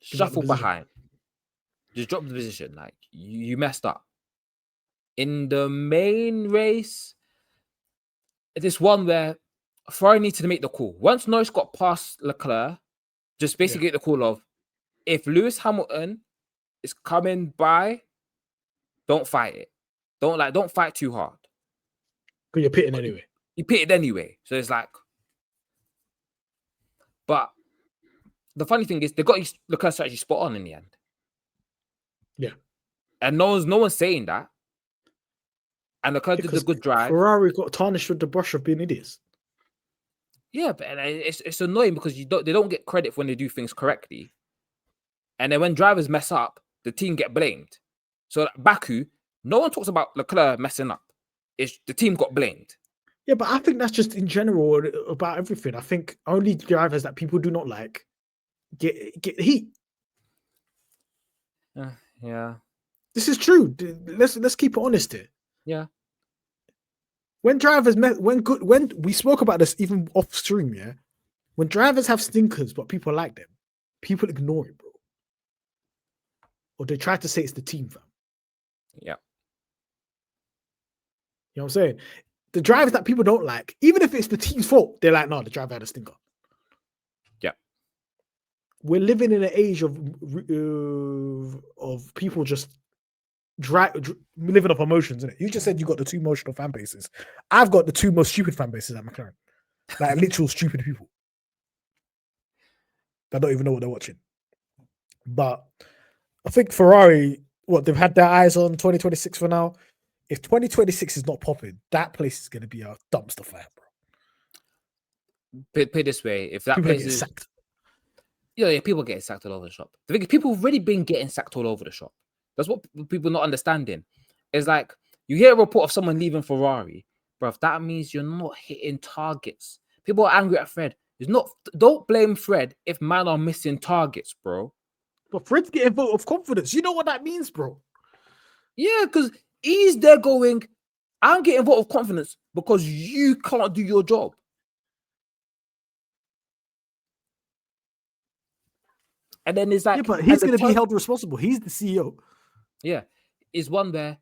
shuffle behind. Just drop the position. Like, you messed up. In the main race, this one where Ferrari needed to make the call. Once Norris got past Leclerc, just basically get the call of, if Lewis Hamilton is coming by, don't fight it. Don't fight too hard. Because you're pitting anyway. You pitted anyway. So it's like, but the funny thing is they got Leclerc strategy spot on in the end. Yeah. And no one's saying that. And Leclerc did a good drive. Ferrari got tarnished with the brush of being idiots. Yeah, but it's annoying because they don't get credit when they do things correctly. And then when drivers mess up, the team get blamed. So Baku, no one talks about Leclerc messing up. It's the team got blamed. Yeah, but I think that's just in general about everything. I think only drivers that people do not like get heat. Yeah. This is true. Let's keep it honest here. Yeah. When drivers when we spoke about this even off stream, yeah. When drivers have stinkers, but people like them, people ignore it, bro. Or they try to say it's the team, fam. Yeah. You know what I'm saying? The drivers that people don't like, even if it's the team's fault, they're like, no, the driver had a stinker. Yeah. We're living in an age of people just living off emotions, isn't it? You just said you got the two emotional fan bases. I've got the two most stupid fan bases at McLaren. Like literal stupid people that don't even know what they're watching. But I think Ferrari, they've had their eyes on 2026 for now. If 2026 is not popping, that place is going to be a dumpster fire, bro. Put it this way, if that people place get is sacked. Yeah, people getting sacked all over the shop. The thing is, people have already been getting sacked all over the shop. That's what people not understanding. It's like you hear a report of someone leaving Ferrari, bro. That means you're not hitting targets. People are angry at Fred. Don't blame Fred if man are missing targets, bro. But Fred's getting a vote of confidence. You know what that means, bro? Yeah, because he's there going, I'm getting a vote of confidence because you can't do your job. And then it's like, yeah, but he's going to be held responsible. He's the CEO. Yeah, it's one where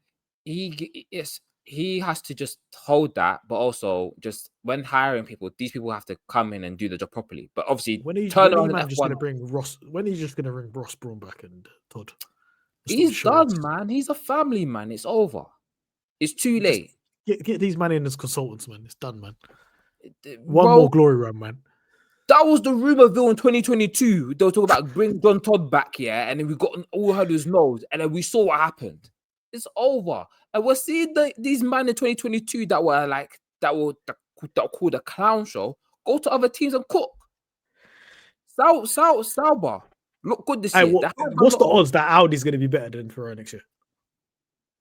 he has to just hold that, but also just when hiring people, these people have to come in and do the job properly. But obviously, when he's just going to bring Ross Brawn back and Todd. He's done, man. He's a family man. It's over. It's too late. Get these men in as consultants, man. It's done, man. One more glory run, man. That was the rumorville in 2022. They were talking about bring John Todd back, yeah, and then we got all heard his nose, and then we saw what happened. It's over, and we're seeing these men in 2022 that were called a clown show go to other teams and cook. Sauber look good this year. What's the odds that Audi's going to be better than Ferrari next year?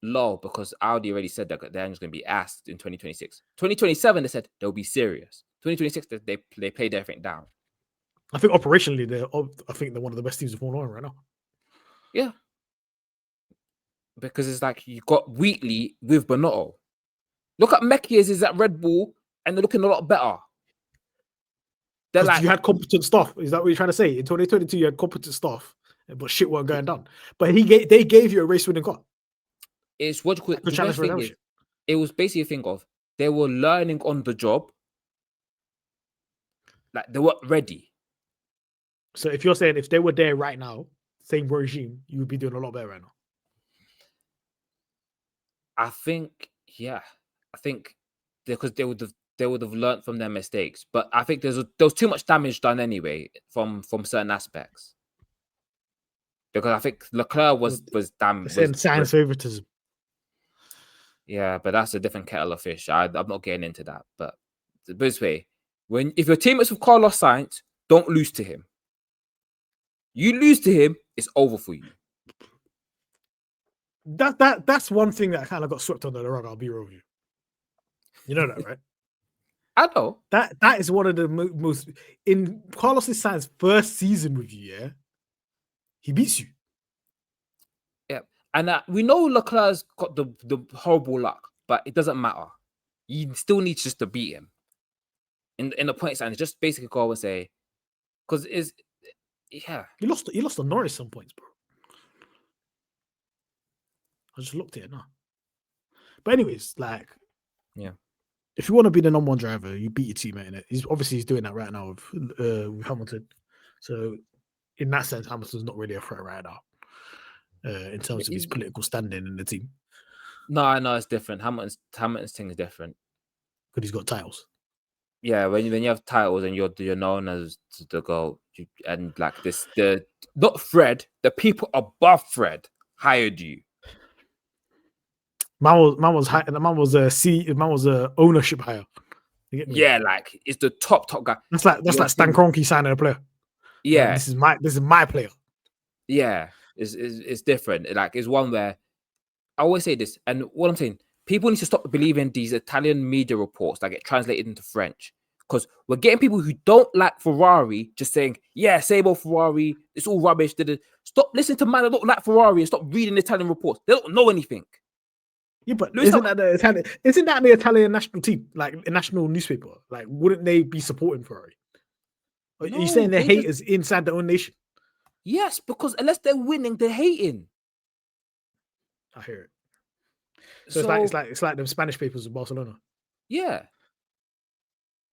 Low, because Audi already said that they're just going to be asked in 2026. 2027, they said they'll be serious. 2026, they played everything down. I think operationally, they're one of the best teams of Formula 1 right now. Yeah. Because it's like you got Wheatley with Bonotto. Look at Mekies is at Red Bull, and they're looking a lot better. They're Because like, you had competent staff. Is that what you're trying to say? In 2022, you had competent staff, but shit weren't going down. But they gave you a race winning car. it's what you call, The the best thing is, it was basically a thing of they were learning on the job. Like they weren't ready. So if you're saying if they were there right now, same regime, you would be doing a lot better right now. I think, yeah, I think because they would have learned from their mistakes. But I think there was too much damage done anyway from certain aspects. Because I think Leclerc was damn. Saying science favoritism. Yeah, but that's a different kettle of fish. I'm not getting into that. But this way, if your team is with Carlos Sainz, don't lose to him. You lose to him, it's over for you. That's one thing that kind of got swept under the rug. I'll be real with you. You know that, right? I know. That is one of the most in Carlos Sainz's first season with you. Yeah, he beats you. Yeah, and we know Leclerc's got the horrible luck, but it doesn't matter. You still need just to beat him in the point stand. Just basically go and say, because you lost to Norris some points, bro. I just looked at it now. But anyways, like, yeah, if you want to be the number one driver, you beat your teammate in it. He's doing that right now with Hamilton. So in that sense, Hamilton's not really a threat right now in terms of his political standing in the team. No, it's different. Hamilton's thing is different because he's got titles. Yeah, when you have titles and you're known as the GOAT, and like this, not Fred, the people above Fred hired you. Man was a ownership hire. Yeah, like it's the top guy. That's like Stan Kroenke signing a player. Yeah, like, this is my player. Yeah, it's different. Like it's one where I always say this, and what I'm saying, people need to stop believing these Italian media reports that get translated into French, because we're getting people who don't like Ferrari just saying, "Yeah, same old Ferrari, it's all rubbish." Stop listening to man that don't like Ferrari and stop reading Italian reports. They don't know anything. Yeah, but isn't that the Italian national team, like a national newspaper? Like, wouldn't they be supporting Ferrari? Are you saying they're haters inside their own nation? Yes, because unless they're winning, they're hating. I hear it. So it's like the Spanish papers of Barcelona. Yeah,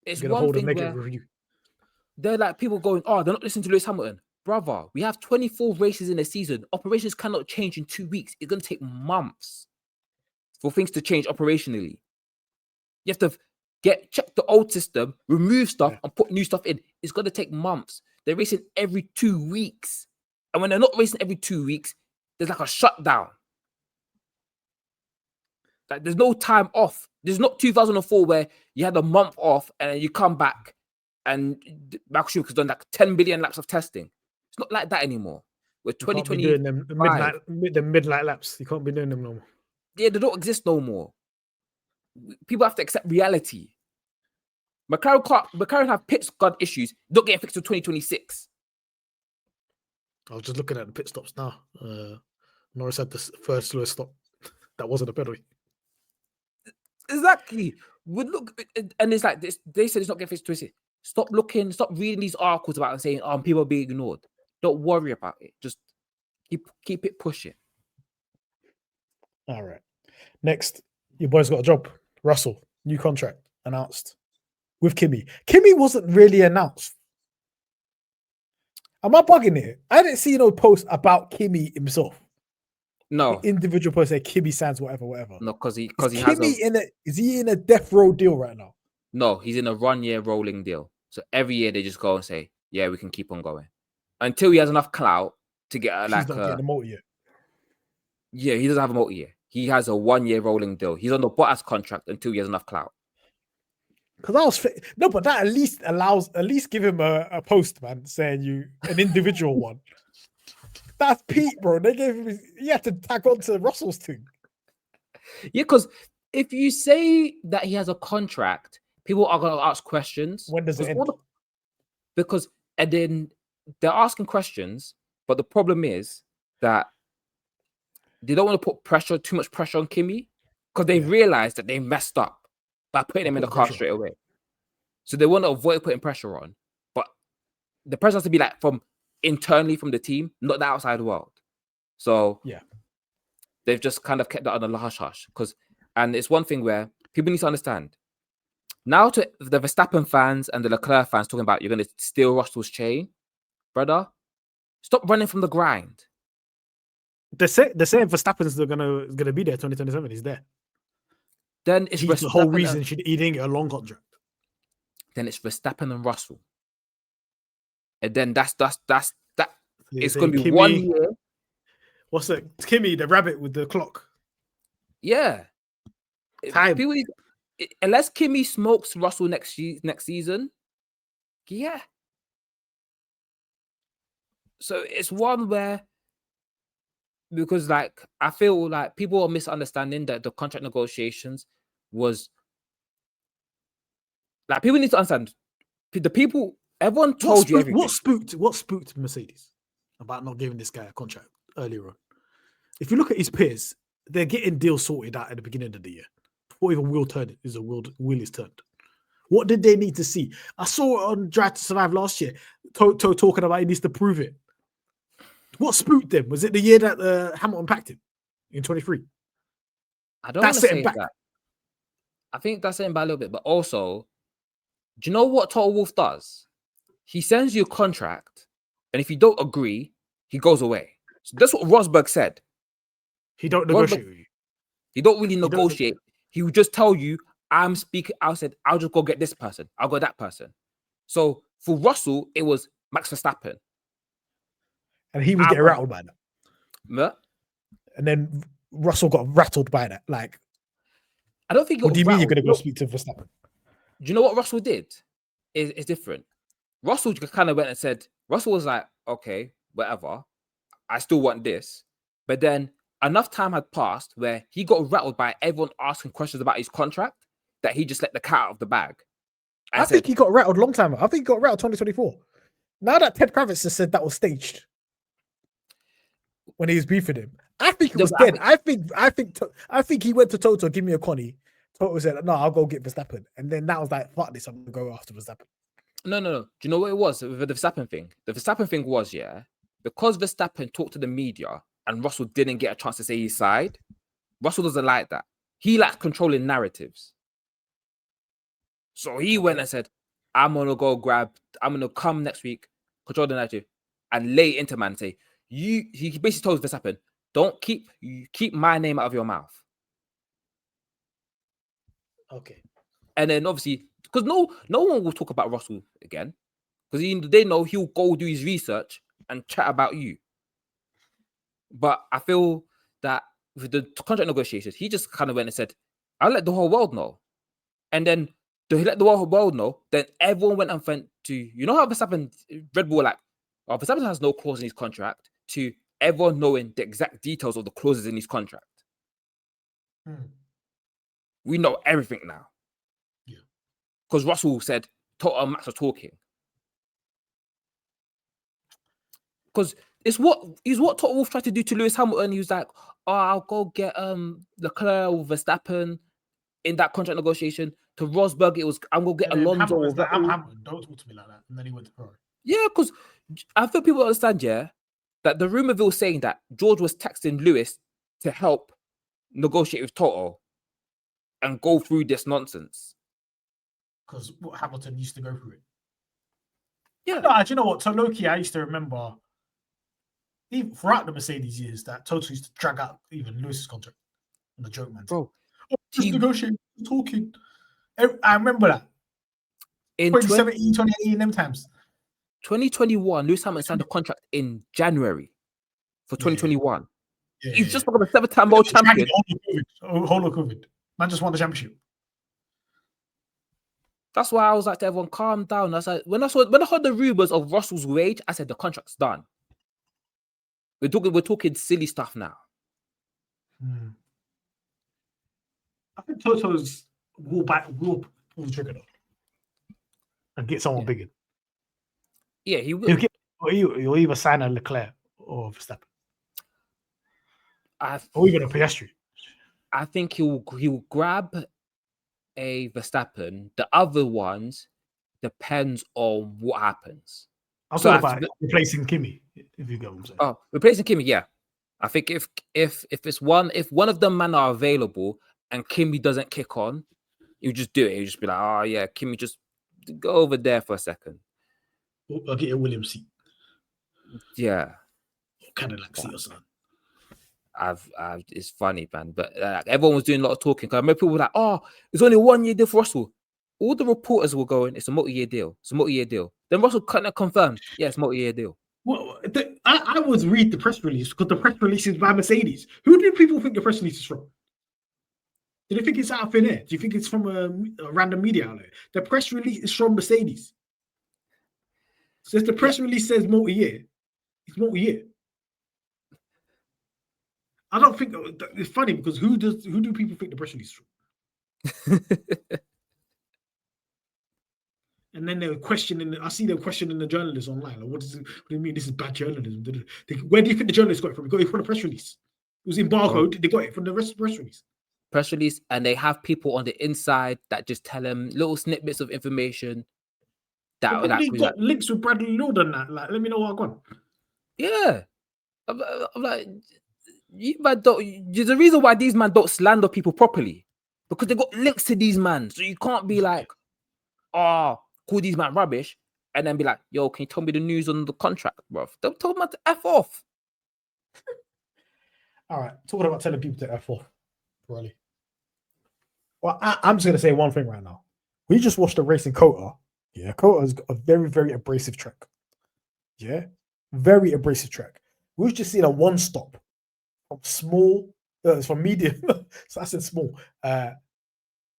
it's gonna one hold thing a negative review. They're like people going, "Oh, they're not listening to Lewis Hamilton." Brother, we have 24 races in a season. Operations cannot change in 2 weeks. It's gonna take months for things to change operationally. You have to check the old system, remove stuff, and put new stuff in. It's gonna take months. They're racing every 2 weeks, and when they're not racing every 2 weeks, there's like a shutdown. Like there's no time off. There's not 2004 where you had a month off and you come back and Michael Schumacher's done like 10 billion laps of testing. It's not like that anymore. We're 2020 doing them midnight laps. You can't be doing them no more. Yeah, they don't exist no more. People have to accept reality. McLaren have pit guard issues, not getting fixed till 2026. I was just looking at the pit stops now. Norris had the first slowest stop. That wasn't a penalty. Exactly. And it's like this. They said it's not getting fixed till 2026. Stop looking. Stop reading these articles about it and saying, people are being ignored. Don't worry about it. Just keep it pushing. All right. Next, your boy's got a job. Russell, new contract announced with Kimi. Kimi wasn't really announced. Am I bugging here? I didn't see no post about Kimi himself. No individual post say Kimi signs whatever. No, because he is he in a death row deal right now? No, he's in a 1 year rolling deal. So every year they just go and say, "Yeah, we can keep on going," until he has enough clout to get he's not getting a multi-year. Yeah, he doesn't have a multi-year. He has a 1 year rolling deal. He's on the Bottas contract until he has enough clout. Because but that at least give him a post, man, saying an individual one. That's Pete, bro. They gave him. He had to tag on to Russell's thing. Yeah, because if you say that he has a contract, people are going to ask questions. When does it end? And then they're asking questions, but the problem is that they don't want to put too much pressure on Kimi, because they realized that they messed up by putting him in the car straight away. So they want to avoid putting pressure on, but the pressure has to be like from internally from the team, not the outside world. So they've just kind of kept that on the hush hush. And it's one thing where people need to understand. Now to the Verstappen fans and the Leclerc fans talking about you're going to steal Russell's chain, brother, stop running from the grind. They're saying Verstappen's gonna be there 2027. He's there. Then it's the whole reason he didn't get a long contract. Then it's Verstappen and Russell, and then that's that. It's going to be Kimi, 1 year. What's it? Kimi, the rabbit with the clock. Yeah. Time. Unless Kimi smokes Russell next season, yeah. So it's one where, because like I feel like people are misunderstanding that the contract negotiations was like, people need to understand the people. Everyone told you everything. What spooked Mercedes about not giving this guy a contract earlier on? If you look at his peers, they're getting deals sorted out at the beginning of the year before even wheel is turned. What did they need to see? I saw it on Drive to Survive last year. Toto talking about he needs to prove it. What spooked them? Was it the year that Hamilton packed him in 23? I don't want to say that. I think that's setting back a little bit, but also, do you know what Total Wolf does? He sends you a contract, and if you don't agree, he goes away. So that's what Rosberg said. He don't negotiate with you. He don't really negotiate. He would just tell you, I'm speaking. I said, I'll just go get this person. I'll go that person. So for Russell, it was Max Verstappen. And he was getting rattled by that. Yeah. And then Russell got rattled by that. Like, I don't think. What do you mean you're going to go speak to Verstappen? Do you know what Russell did? It's different. Russell kind of went and said, Russell was like, okay, whatever. I still want this. But then enough time had passed where he got rattled by everyone asking questions about his contract that he just let the cat out of the bag. I think he got rattled a long time ago. I think he got rattled 2024. Now that Ted Kravitz has said that was staged when he was beefing him, I think it was dead. I think he went to Toto, give me a Connie. Toto said, no, I'll go get Verstappen. And then that was like, fuck this, I'm going to go after Verstappen. No. Do you know what it was with the Verstappen thing? The Verstappen thing was, because Verstappen talked to the media and Russell didn't get a chance to say his side, Russell doesn't like that. He likes controlling narratives. So he went and said, I'm going to come next week, control the narrative, and lay into man and say, he basically told Verstappen, don't keep my name out of your mouth. Okay. And then obviously, because no one will talk about Russell again, because they know he'll go do his research and chat about you. But I feel that with the contract negotiations, he just kind of went and said, I'll let the whole world know. And then to let the whole world know, then everyone went and went to, you know how Verstappen, Red Bull were like, oh, Verstappen has no clause in his contract, to everyone knowing the exact details of the clauses in his contract. We know everything now. Yeah. Because Russell said, Toto and Max are talking. Because it's what Toto Wolff tried to do to Lewis Hamilton. He was like, oh, I'll go get Leclerc or Verstappen in that contract negotiation. To Rosberg, it was, I'm going to get Alonso. Hamilton, don't talk to me like that. And then he went to Ferrari. Yeah, because I feel people understand, that the rumor was saying that George was texting Lewis to help negotiate with Toto and go through this nonsense. Because Hamilton used to go through it. Yeah. No, do you know what? So low-key, I used to remember, even throughout the Mercedes years, that Toto used to drag out even Lewis's contract on the joke, man. Bro. Just negotiating, talking. I remember that. In 2017, 2018, them times. 2021, Lewis Hamilton signed a contract in January for 2021. Yeah. He's just become a 7-time world champion. Whole of COVID. Man just won the championship. That's why I was like to everyone, calm down. I was like, when I heard the rumors of Russell's wage, I said the contract's done. We're talking silly stuff now. I think Toto's will pull the trigger though, and get someone bigger. Yeah, he will. He'll either sign a Leclerc or Verstappen. or even a Piastri. I think he will grab a Verstappen. The other ones depends on what happens. I'm So talking about replacing Kimi, if you get what I'm saying. Oh, replacing Kimi, yeah. I think if one of them men are available and Kimi doesn't kick on, you just do it. You just be like, oh yeah, Kimi, just go over there for a second. I'll get a Williams seat. Yeah, Cadillac seat or something. It's funny, man. But everyone was doing a lot of talking. Because I remember people were like, "Oh, it's only 1 year deal for Russell." All the reporters were going, "It's a multi-year deal. It's a multi-year deal." Then Russell kind of confirmed, "Yeah, it's a multi-year deal." Well, I was read the press release because the press release is by Mercedes. Who do people think the press release is from? Do they think it's out of thin air? Do you think it's from a random media outlet? The press release is from Mercedes. So if the press release says multi-year, it's multi-year. I don't think it's funny because who do people think the press release is from? And then they were questioning. I see them questioning the journalists online. Like, what do you mean? This is bad journalism. Where do you think the journalists got it from? They got it from the press release. It was embargoed. They got it from the press release. Press release, and they have people on the inside that just tell them little snippets of information. That they got links with Bradley Lord and that. Like, let me know what I got. Yeah, I'm like, you man don't. There's a reason why these men don't slander people properly, because they got links to these men. So you can't be like, oh, call these man rubbish, and then be like, yo, can you tell me the news on the contract, bro? Don't tell them to F off. All right, talking about telling people to F off, Pirelli. Well, I'm just going to say one thing right now. We just watched a race in Kota. Yeah, Kota's got a very, very abrasive track. Yeah, very abrasive track. We've just seen a one stop from small, from medium. So I said small,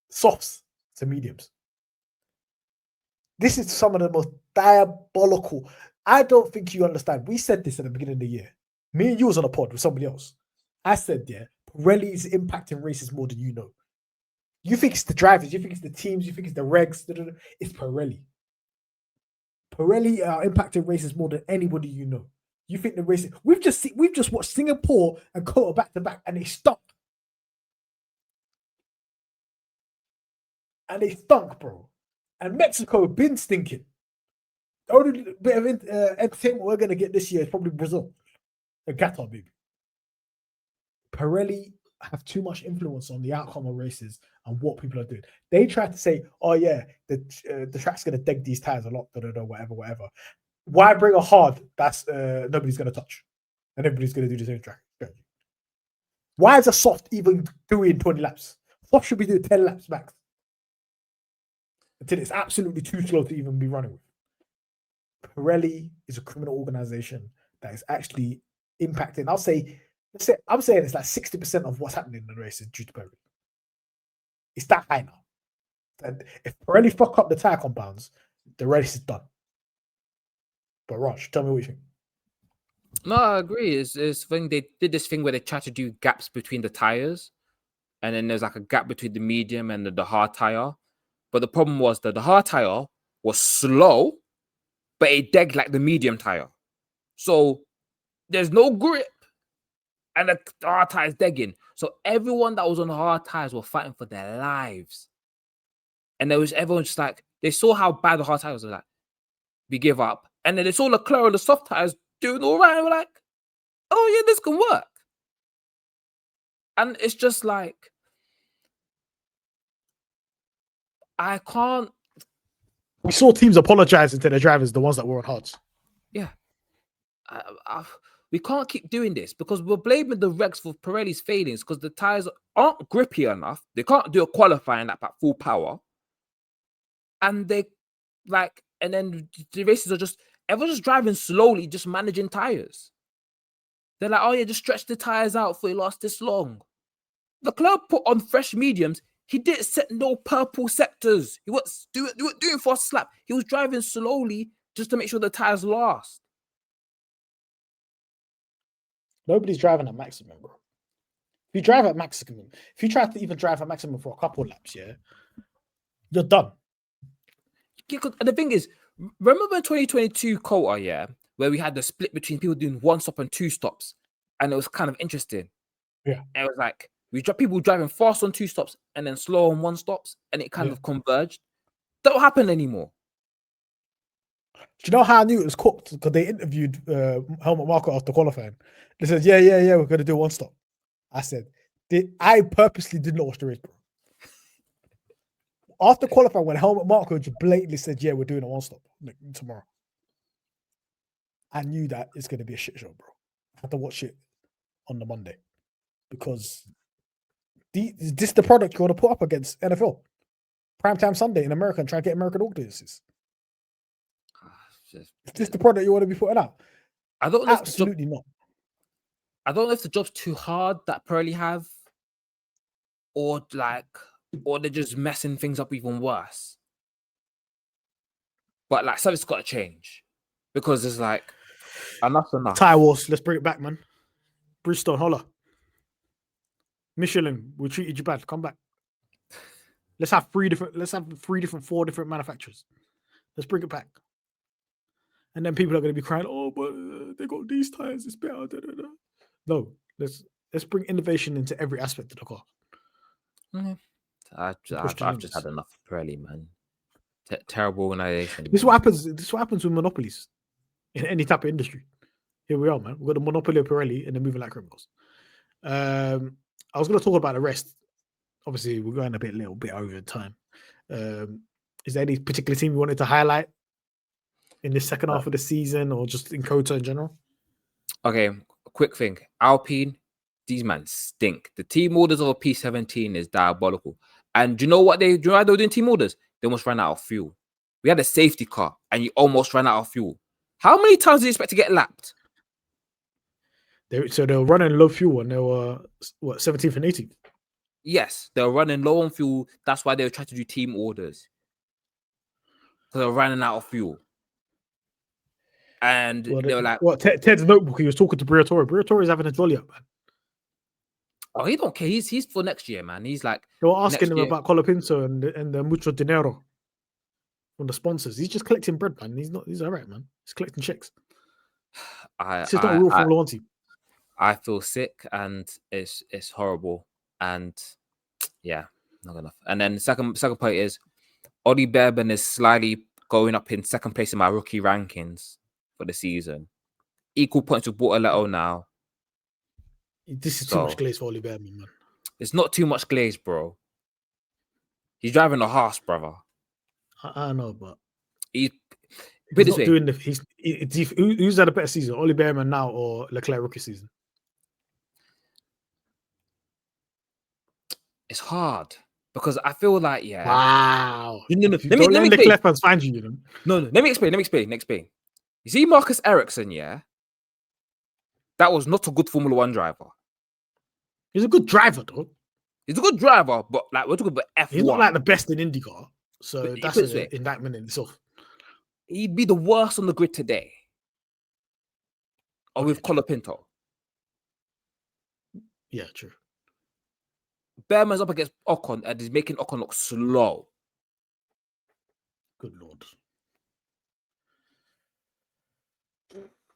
softs to mediums. This is some of the most diabolical. I don't think you understand. We said this at the beginning of the year. Me and you was on a pod with somebody else. I said, yeah, Pirelli is impacting races more than you know. You think it's the drivers, you think it's the teams, you think it's the regs. It's Pirelli. Pirelli are impacting races more than anybody you know. You think the races? We've just watched Singapore and Kota back to back, and they stunk. And they stunk, bro. And Mexico been stinking. The only bit of entertainment we're gonna get this year is probably Brazil, the Qatar, baby. Pirelli have too much influence on the outcome of races and what people are doing. They try to say, "Oh yeah, the track's gonna dig these tires a lot, whatever." Why bring a hard that's nobody's gonna touch, and everybody's gonna do the same track strategy? Why is a soft even doing 20 laps? Soft should be doing 10 laps max until it's absolutely too slow to even be running with. Pirelli is a criminal organization that is actually impacting. I'm saying it's like 60% of what's happening in the race is due to Pirelli. It's that high now. And if Pirelli fuck up the tire compounds, the race is done. But Raj, tell me what you think. No, I agree. It's thing they did this thing where they try to do gaps between the tires, and then there's like a gap between the medium and the hard tire. But the problem was that the hard tire was slow, but it degged like the medium tire. So there's no grip. And the hard tires degging. So everyone that was on the hard tires were fighting for their lives. And everyone just like, they saw how bad the hard tires were like, we give up. And then they saw Leclerc and the soft tires doing all right. And we're like, oh yeah, this can work. And it's just like, I can't. We saw teams apologizing to their drivers, the ones that were on hards. Yeah. We can't keep doing this because we're blaming the regs for Pirelli's failings because the tires aren't grippy enough. They can't do a qualifying lap at full power. And then the races are everyone's just driving slowly, just managing tires. They're like, oh yeah, just stretch the tires out for it lasts this long. Leclerc put on fresh mediums. He didn't set no purple sectors. He was doing fast slap. He was driving slowly just to make sure the tires last. Nobody's driving at maximum, bro. If you drive at maximum, if you try to even drive at maximum for a couple of laps, yeah, you're done. Yeah, and the thing is, remember 2022 Kota, yeah, where we had the split between people doing one stop and two stops, and it was kind of interesting. Yeah. And it was like people driving fast on 2 stops and then slow on 1 stops, and it kind of converged. Don't happen anymore. Do you know how I knew it was cooked? Because they interviewed Helmut Marko after qualifying. They said, yeah, we're going to do 1 stop. I said, I purposely did not watch the race, bro. After qualifying, when Helmut Marko just blatantly said, yeah, we're doing a 1 stop tomorrow, I knew that it's going to be a shit show, bro. I had to watch it on the Monday because this is the product you want to put up against NFL. Primetime Sunday in America and try to get American audiences. Is this the product you want to be putting out? I don't know. Absolutely not. I don't know if the job's too hard that Pirelli have, or they're just messing things up even worse. But like something's got to change because it's like enough's enough. Tire wars. Let's bring it back, man. Bridgestone, holla. Michelin, we treated you bad. Come back. Let's have 4 different manufacturers. Let's bring it back. And then people are going to be crying, oh, but they got these tires, it's better. Da, da, da. No, let's bring innovation into every aspect of the car. Mm-hmm. I've just had enough of Pirelli, man. Terrible organization. This is what happens with monopolies in any type of industry. Here we are, man. We've got the monopoly of Pirelli and they're moving like criminals. I was going to talk about the rest. Obviously, we're going a little bit over time. Is there any particular team you wanted to highlight in the second half of the season or just in COTA in general? Okay, quick thing. Alpine, these men stink. The team orders of a P17 is diabolical. And do you know why they were doing team orders? They almost ran out of fuel. We had a safety car and you almost ran out of fuel. How many times do you expect to get lapped? So they were running low fuel and they were, 17th and 18th? Yes, they were running low on fuel. That's why they were trying to do team orders. Because they were running out of fuel. And they were like... Ted's notebook, he was talking to Briatore. Briatore's having a jolly up, man. Oh, he don't care. He's for next year, man. He's like... They were asking him about Colapinto and the mucho dinero from the sponsors. He's just collecting bread, man. He's all right, man. He's collecting checks. It's just not a real Formula 1 team. I feel sick and it's horrible. And yeah, not enough. And then second point is Ollie Bearman is slightly going up in second place in my rookie rankings for the season. Equal points with Bortoletto now. This is too much glaze for Ollie Bearman, man. It's not too much glaze, bro. He's driving a horse, brother. I know, but he's not doing who's had a better season, Ollie Bearman now or Leclerc rookie season? It's hard because I feel like wow. No. Let me Leclerc fans find you, No. Let me explain. You see Marcus Ericsson, that was not a good Formula 1 driver. He's a good driver, though. He's a good driver, but like we're talking about F1. He's not like the best in IndyCar, so that's an indictment in itself. He'd be the worst on the grid today, or with Colapinto. Yeah, true. Bearman's up against Ocon and he's making Ocon look slow. Good Lord.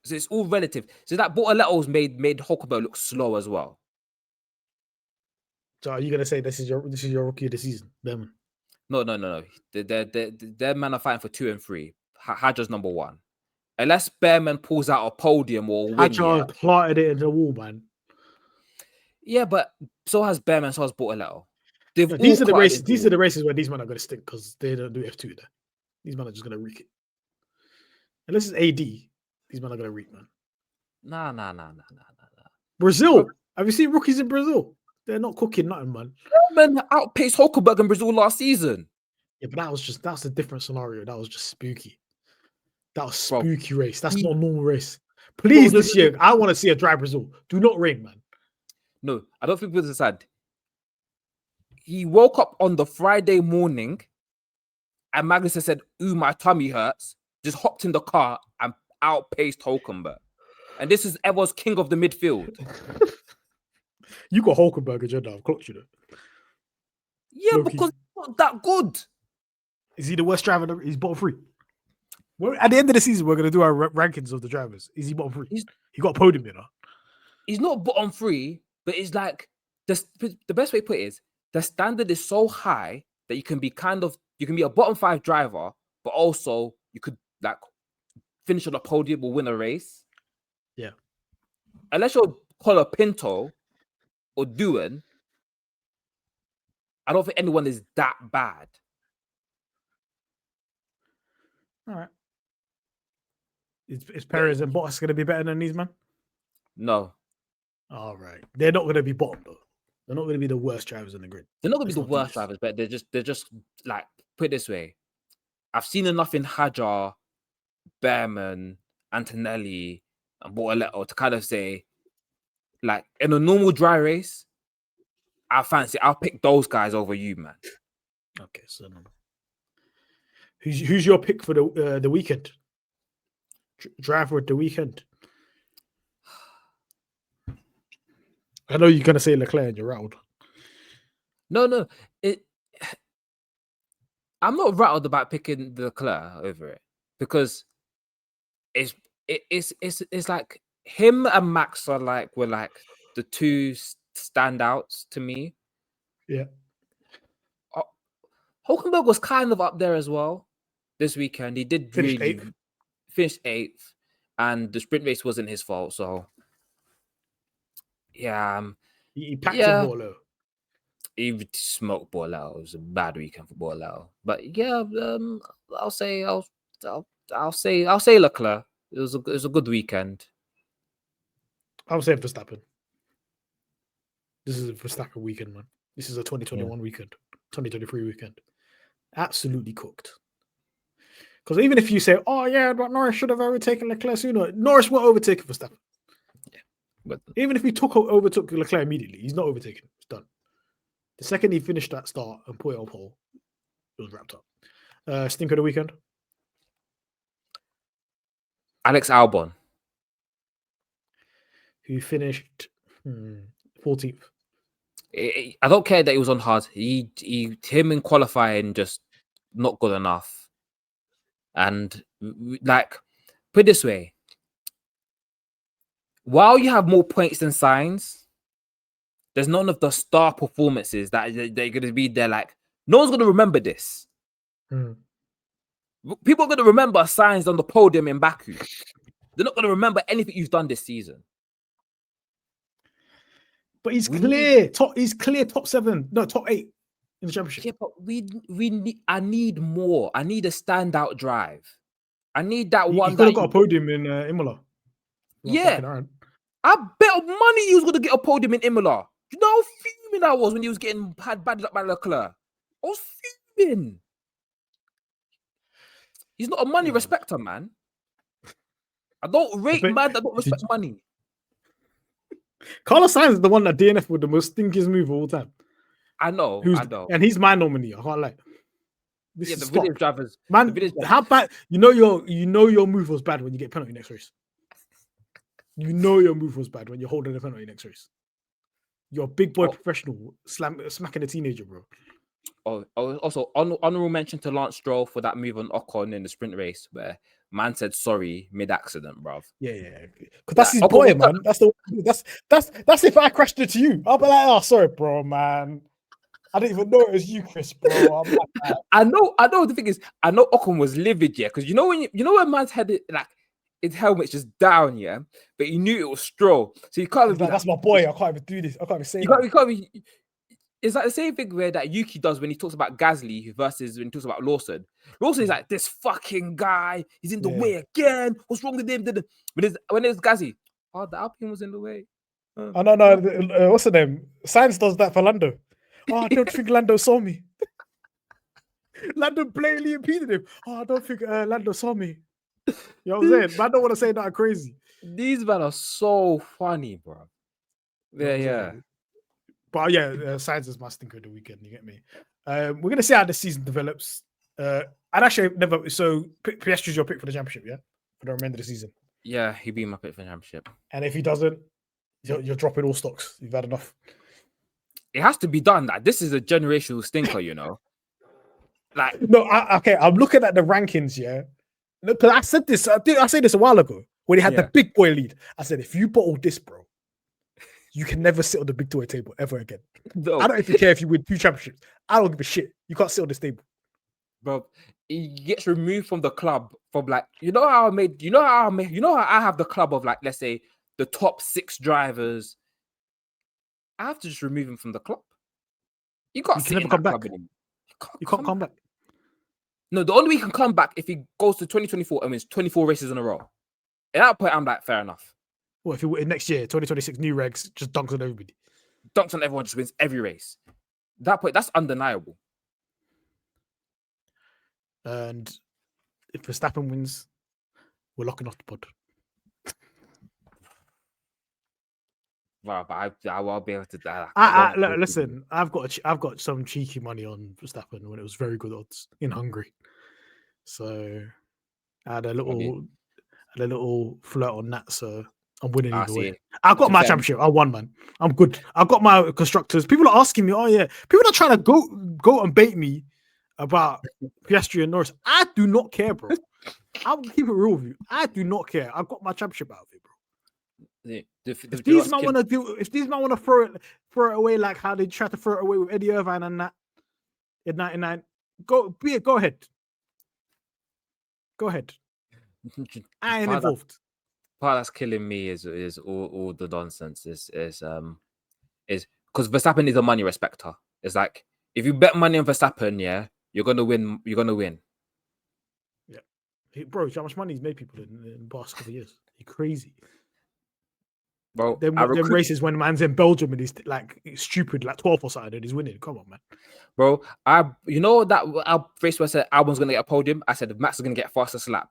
So it's all relative. So that Bortoletto's made Hulkenberg look slow as well. So are you gonna say this is your rookie of the season, Bearman? No. Their man are fighting for 2 and 3. Hadjar's number 1. Unless Bearman pulls out a podium or win. Hadjar planted it in the wall, man. Yeah, but so has Bearman, so has Bortoletto. These are the races. These are the races where these men are going to stink because they don't do F2 there. These men are just going to reek it. Unless it's AD, these men are going to reek, man. Nah. Brazil. Have you seen rookies in Brazil? They're not cooking nothing, man. Bearman outpaced Hulkenberg in Brazil last season. Yeah, but that's a different scenario. That was just spooky. That was spooky race. That's not a normal race. Please, this year, I want to see a dry Brazil. Do not rain, man. No, I don't think this is sad. He woke up on the Friday morning and Magnussen said, ooh, my tummy hurts. Just hopped in the car and outpaced Hulkenberg. And this is everyone's king of the midfield. You got Hulkenberg agenda. I've clocked you though. Yeah, because he's not that good. Is he the worst driver? He's bottom 3. At the end of the season, we're going to do our rankings of the drivers. Is he bottom 3? He got a podium, He's not bottom 3, But it's like the best way to put it is the standard is so high that you can be a bottom 5 driver, but also you could like finish on a podium or win a race. Yeah. Unless you're Pinto or Doohan, I don't think anyone is that bad. All right. Is Perez and Bottas going to be better than these, man? No. All right. They're not going to be bottom, though. They're not going to be the worst drivers in the grid. They're not going to be the worst drivers, but they're just like, put it this way. I've seen enough in Hadjar, Behrman, Antonelli, and Bortoletto to kind of say, like, in a normal dry race, I'll pick those guys over you, man. Okay, so who's your pick for the weekend? Driver of the weekend. I know you're gonna say Leclerc and you're rattled. No. I'm not rattled about picking Leclerc over it because it's like him and Max were like the two standouts to me. Yeah. Hulkenberg was kind of up there as well this weekend. He did Finished eighth, and the sprint race wasn't his fault. So, yeah, he packed him Bortoletto. He smoked Bortoletto. It was a bad weekend for Bortoletto. But yeah, I'll say Leclerc. It was a good weekend. I'll say Verstappen. This is a Verstappen weekend, man. This is a 2021 weekend, 2023 weekend. Absolutely cooked. Because even if you say, "Oh yeah, but Norris should have overtaken Leclerc sooner," Norris won't overtake Verstappen. Yeah, but even if he overtook Leclerc immediately, he's not overtaken. It's done. The second he finished that start and put it on pole, it was wrapped up. Stink of the weekend. Alex Albon, who finished 14th. I don't care that he was on hard. Him in qualifying just not good enough. And like, put it this way, while you have more points than Sainz, there's none of the star performances that they're going to be there. Like, no one's going to remember this. People are going to remember Sainz on the podium in Baku. They're not going to remember anything you've done this season. But he's clear top 7, no, top 8 in the championship. Yeah, but I need more. I need a standout drive. I need that one. He could have got a podium in Imola. Yeah. I bet money he was going to get a podium in Imola. You know how fuming I was when he was getting batted up by Leclerc? I was fuming. He's not a money respecter, man. I don't rate man that don't respect money. Carlos Sainz is the one that DNF with the most stinkiest move of all time. I know. And he's my nominee. I can't lie. The village drivers. Man, how bad? You know your move was bad when you get penalty next race. You know your move was bad when you're holding a penalty next race. You're a big boy professional smacking a teenager, bro. Also, honorable mention to Lance Stroll for that move on Ocon in the sprint race where man said sorry mid-accident, bruv. Yeah. Because that's his boy, man. That's if I crashed into you. I'll be like, oh, sorry, bro, man. I didn't even know it was you, Chris, bro. I know. The thing is, I know Ocon was livid, yeah, because you know when man's head like his helmet's just down, yeah, but he knew it was Stroll, so you can't. That's my boy. I can't even do this. I can't even say that. You can't be. It's like the same thing where that Yuki does when he talks about Gasly versus when he talks about Lawson. Lawson is like, this fucking guy, he's in the way again. What's wrong with him? When it's Gasly, the Alpine was in the way. Oh, no. What's the name? Sainz does that for Lando. Oh, I don't think Lando saw me. Lando blatantly impeded him. Oh, I don't think Lando saw me. You know what I'm saying? But I don't want to say that crazy. These men are so funny, bro. Yeah. But yeah, Sainz is my stinker of the weekend. You get me? We're gonna see how the season develops. I'd actually never. So Piastri's your pick for the championship, yeah, for the remainder of the season. Yeah, he'd be my pick for the championship. And if he doesn't, you're dropping all stocks. You've had enough. It has to be done. Like, this is a generational stinker, you know. Like, no, I'm looking at the rankings, yeah. Because I said this. I said this a while ago when he had the big boy lead. I said, if you bottle this, bro, you can never sit on the big toy table ever again. No, I don't even care if you win 2 championships. I don't give a shit. You can't sit on this table. bro. He gets removed from the club from like you know how I have the club of like let's say the top 6 drivers. I have to just remove him from the club. You can't sit in that club anymore. You can't come back. No, the only way he can come back if he goes to 2024 and wins 24 races in a row. At that point, I'm like, fair enough. Well, if he win next year, 2026, new regs, just dunks on everybody. Dunks on everyone, just wins every race. At that point, that's undeniable. And if Verstappen wins, we're locking off the pod. Wow, but I will be able to die. Listen, I've got some cheeky money on Verstappen when it was very good odds in Hungary. So I had a little flirt on that. So I'm winning either way. I got my championship. I won, man. I'm good. I got my constructors. People are asking me, oh yeah, people are trying to go and bait me about Piastri and Norris. I do not care, bro. I'll keep it real with you. I do not care. I got my championship out of it, bro. If these men want to throw it away like how they tried to throw it away with Eddie Irvine and that in '99, go ahead. Go ahead. I ain't involved. Part that's killing me is all the nonsense is because Verstappen is a money respecter. It's like if you bet money on Verstappen, yeah, you're gonna win. You're gonna win. Yeah, bro, how much money he's made people in the past couple of years? You're crazy. Bro, them races when man's in Belgium and he's like stupid, like 12th or something, and he's winning. Come on, man. Bro, you know that our race where I said Albon's gonna get a podium. I said Max is gonna get fastest lap.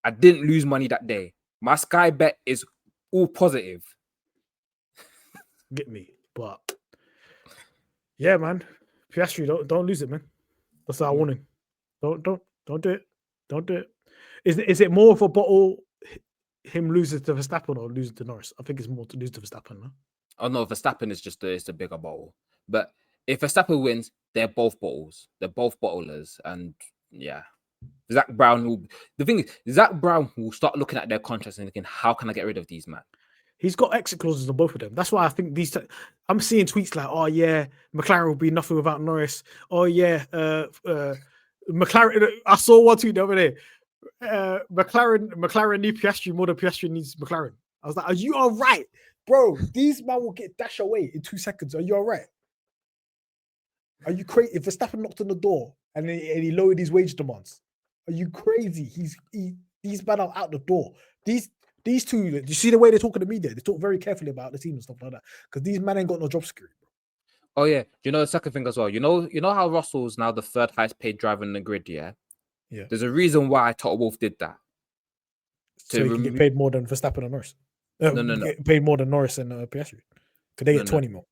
I didn't lose money that day. My Sky bet is all positive. Get me, but yeah, man. Piastri, don't lose it, man. That's our warning. Don't do it. Don't do it. Is it more of a bottle? Him loses to Verstappen or losing to Norris? I think it's more to lose to Verstappen. No? Oh no, Verstappen is just the bigger bottle. But if Verstappen wins, they're both bottles. They're both bottlers, and yeah, Zach Brown will start looking at their contracts and thinking, how can I get rid of these, man? He's got exit clauses on both of them. That's why I think I'm seeing tweets like, oh yeah, McLaren will be nothing without Norris. Oh yeah, McLaren. I saw one tweet the other day. McLaren need Piastri more than Piastri needs McLaren. I was like, are you all right, bro? These men will get dashed away in 2 seconds. Are you all right? Are you crazy? If Verstappen knocked on the door and he lowered his wage demands, are you crazy? These men are out the door. These two, do you see the way they talk to the media? They talk very carefully about the team and stuff like that because these men ain't got no job security, bro. Oh yeah, you know the second thing as well. You know how Russell's now the 3rd highest paid driver in the grid, yeah. Yeah. There's a reason why Toto Wolff did that. So he can get paid more than Verstappen and Norris. No. Get paid more than Norris and Piastri. Could they get 20 more?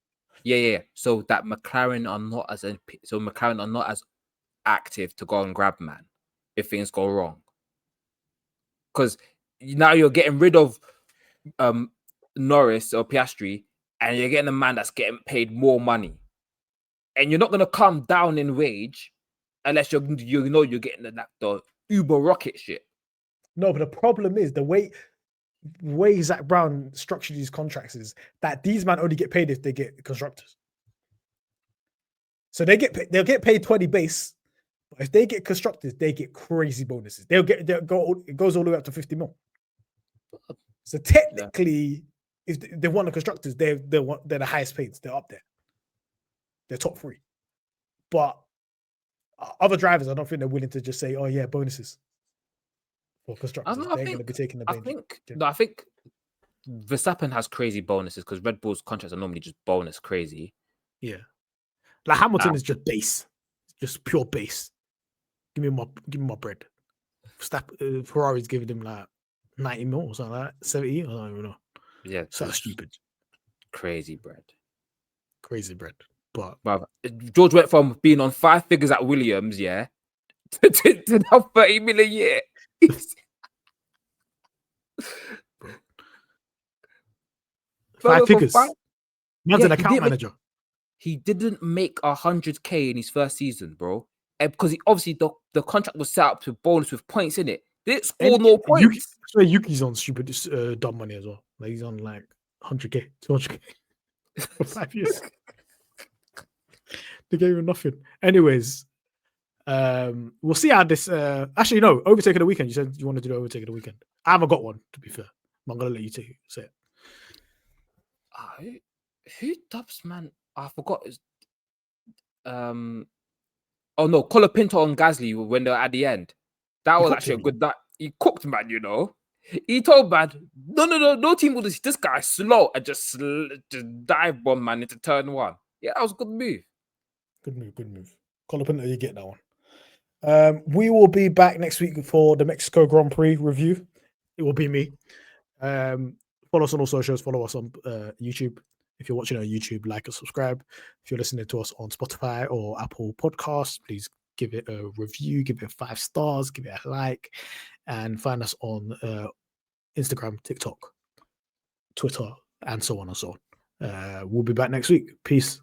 Yeah. So that McLaren are not as active to go and grab man if things go wrong. Because now you're getting rid of Norris or Piastri, and you're getting a man that's getting paid more money, and you're not gonna come down in wage. Unless you're getting the Uber rocket shit. No, but the problem is the way Zach Brown structured these contracts is that these men only get paid if they get constructors. So they'll get paid 20 base, but if they get constructors, they get crazy bonuses. It goes all the way up to 50 mil. So technically, if they want the constructors, they're the highest paid. They're up there. They're top 3. But other drivers, I don't think they're willing to just say, "Oh yeah, bonuses for constructors." They're going to be taking the bait. I think Verstappen has crazy bonuses because Red Bull's contracts are normally just bonus crazy. Yeah, like Hamilton is just base, just pure base. Give me my bread. Ferrari's giving him like 90 mil or something like that, 70. I don't even know. Yeah, so stupid. Crazy bread. But George went from being on 5 figures at Williams, yeah, to now 30 million a year. 5 figures. Man's an account manager. He didn't make 100K in his first season, bro, because obviously the contract was set up to bonus with points in it. They didn't score no points. Yuki's on stupid dumb money as well. Like he's on like 100K, 200K. for 5 years. They gave him nothing. Anyways, we'll see how this. Actually, no, overtake of the weekend. You said you wanted to do overtake of the weekend. I haven't got one, to be fair. I'm gonna let you say it. Who dubs, man? I forgot. Oh no, Colapinto and Gasly when they were at the end. That was actually a good. That he cooked, man. You know, he told man, no team will do this guy slow and just dive bomb man into turn one. Yeah, that was a good move. Good move. Colapinto, you get that one. We will be back next week for the Mexico Grand Prix review. It will be me. Follow us on all socials. Follow us on YouTube. If you're watching on YouTube, like and subscribe. If you're listening to us on Spotify or Apple Podcasts, please give it a review, give it 5 stars, give it a like, and find us on Instagram, TikTok, Twitter, and so on and so on. We'll be back next week. Peace.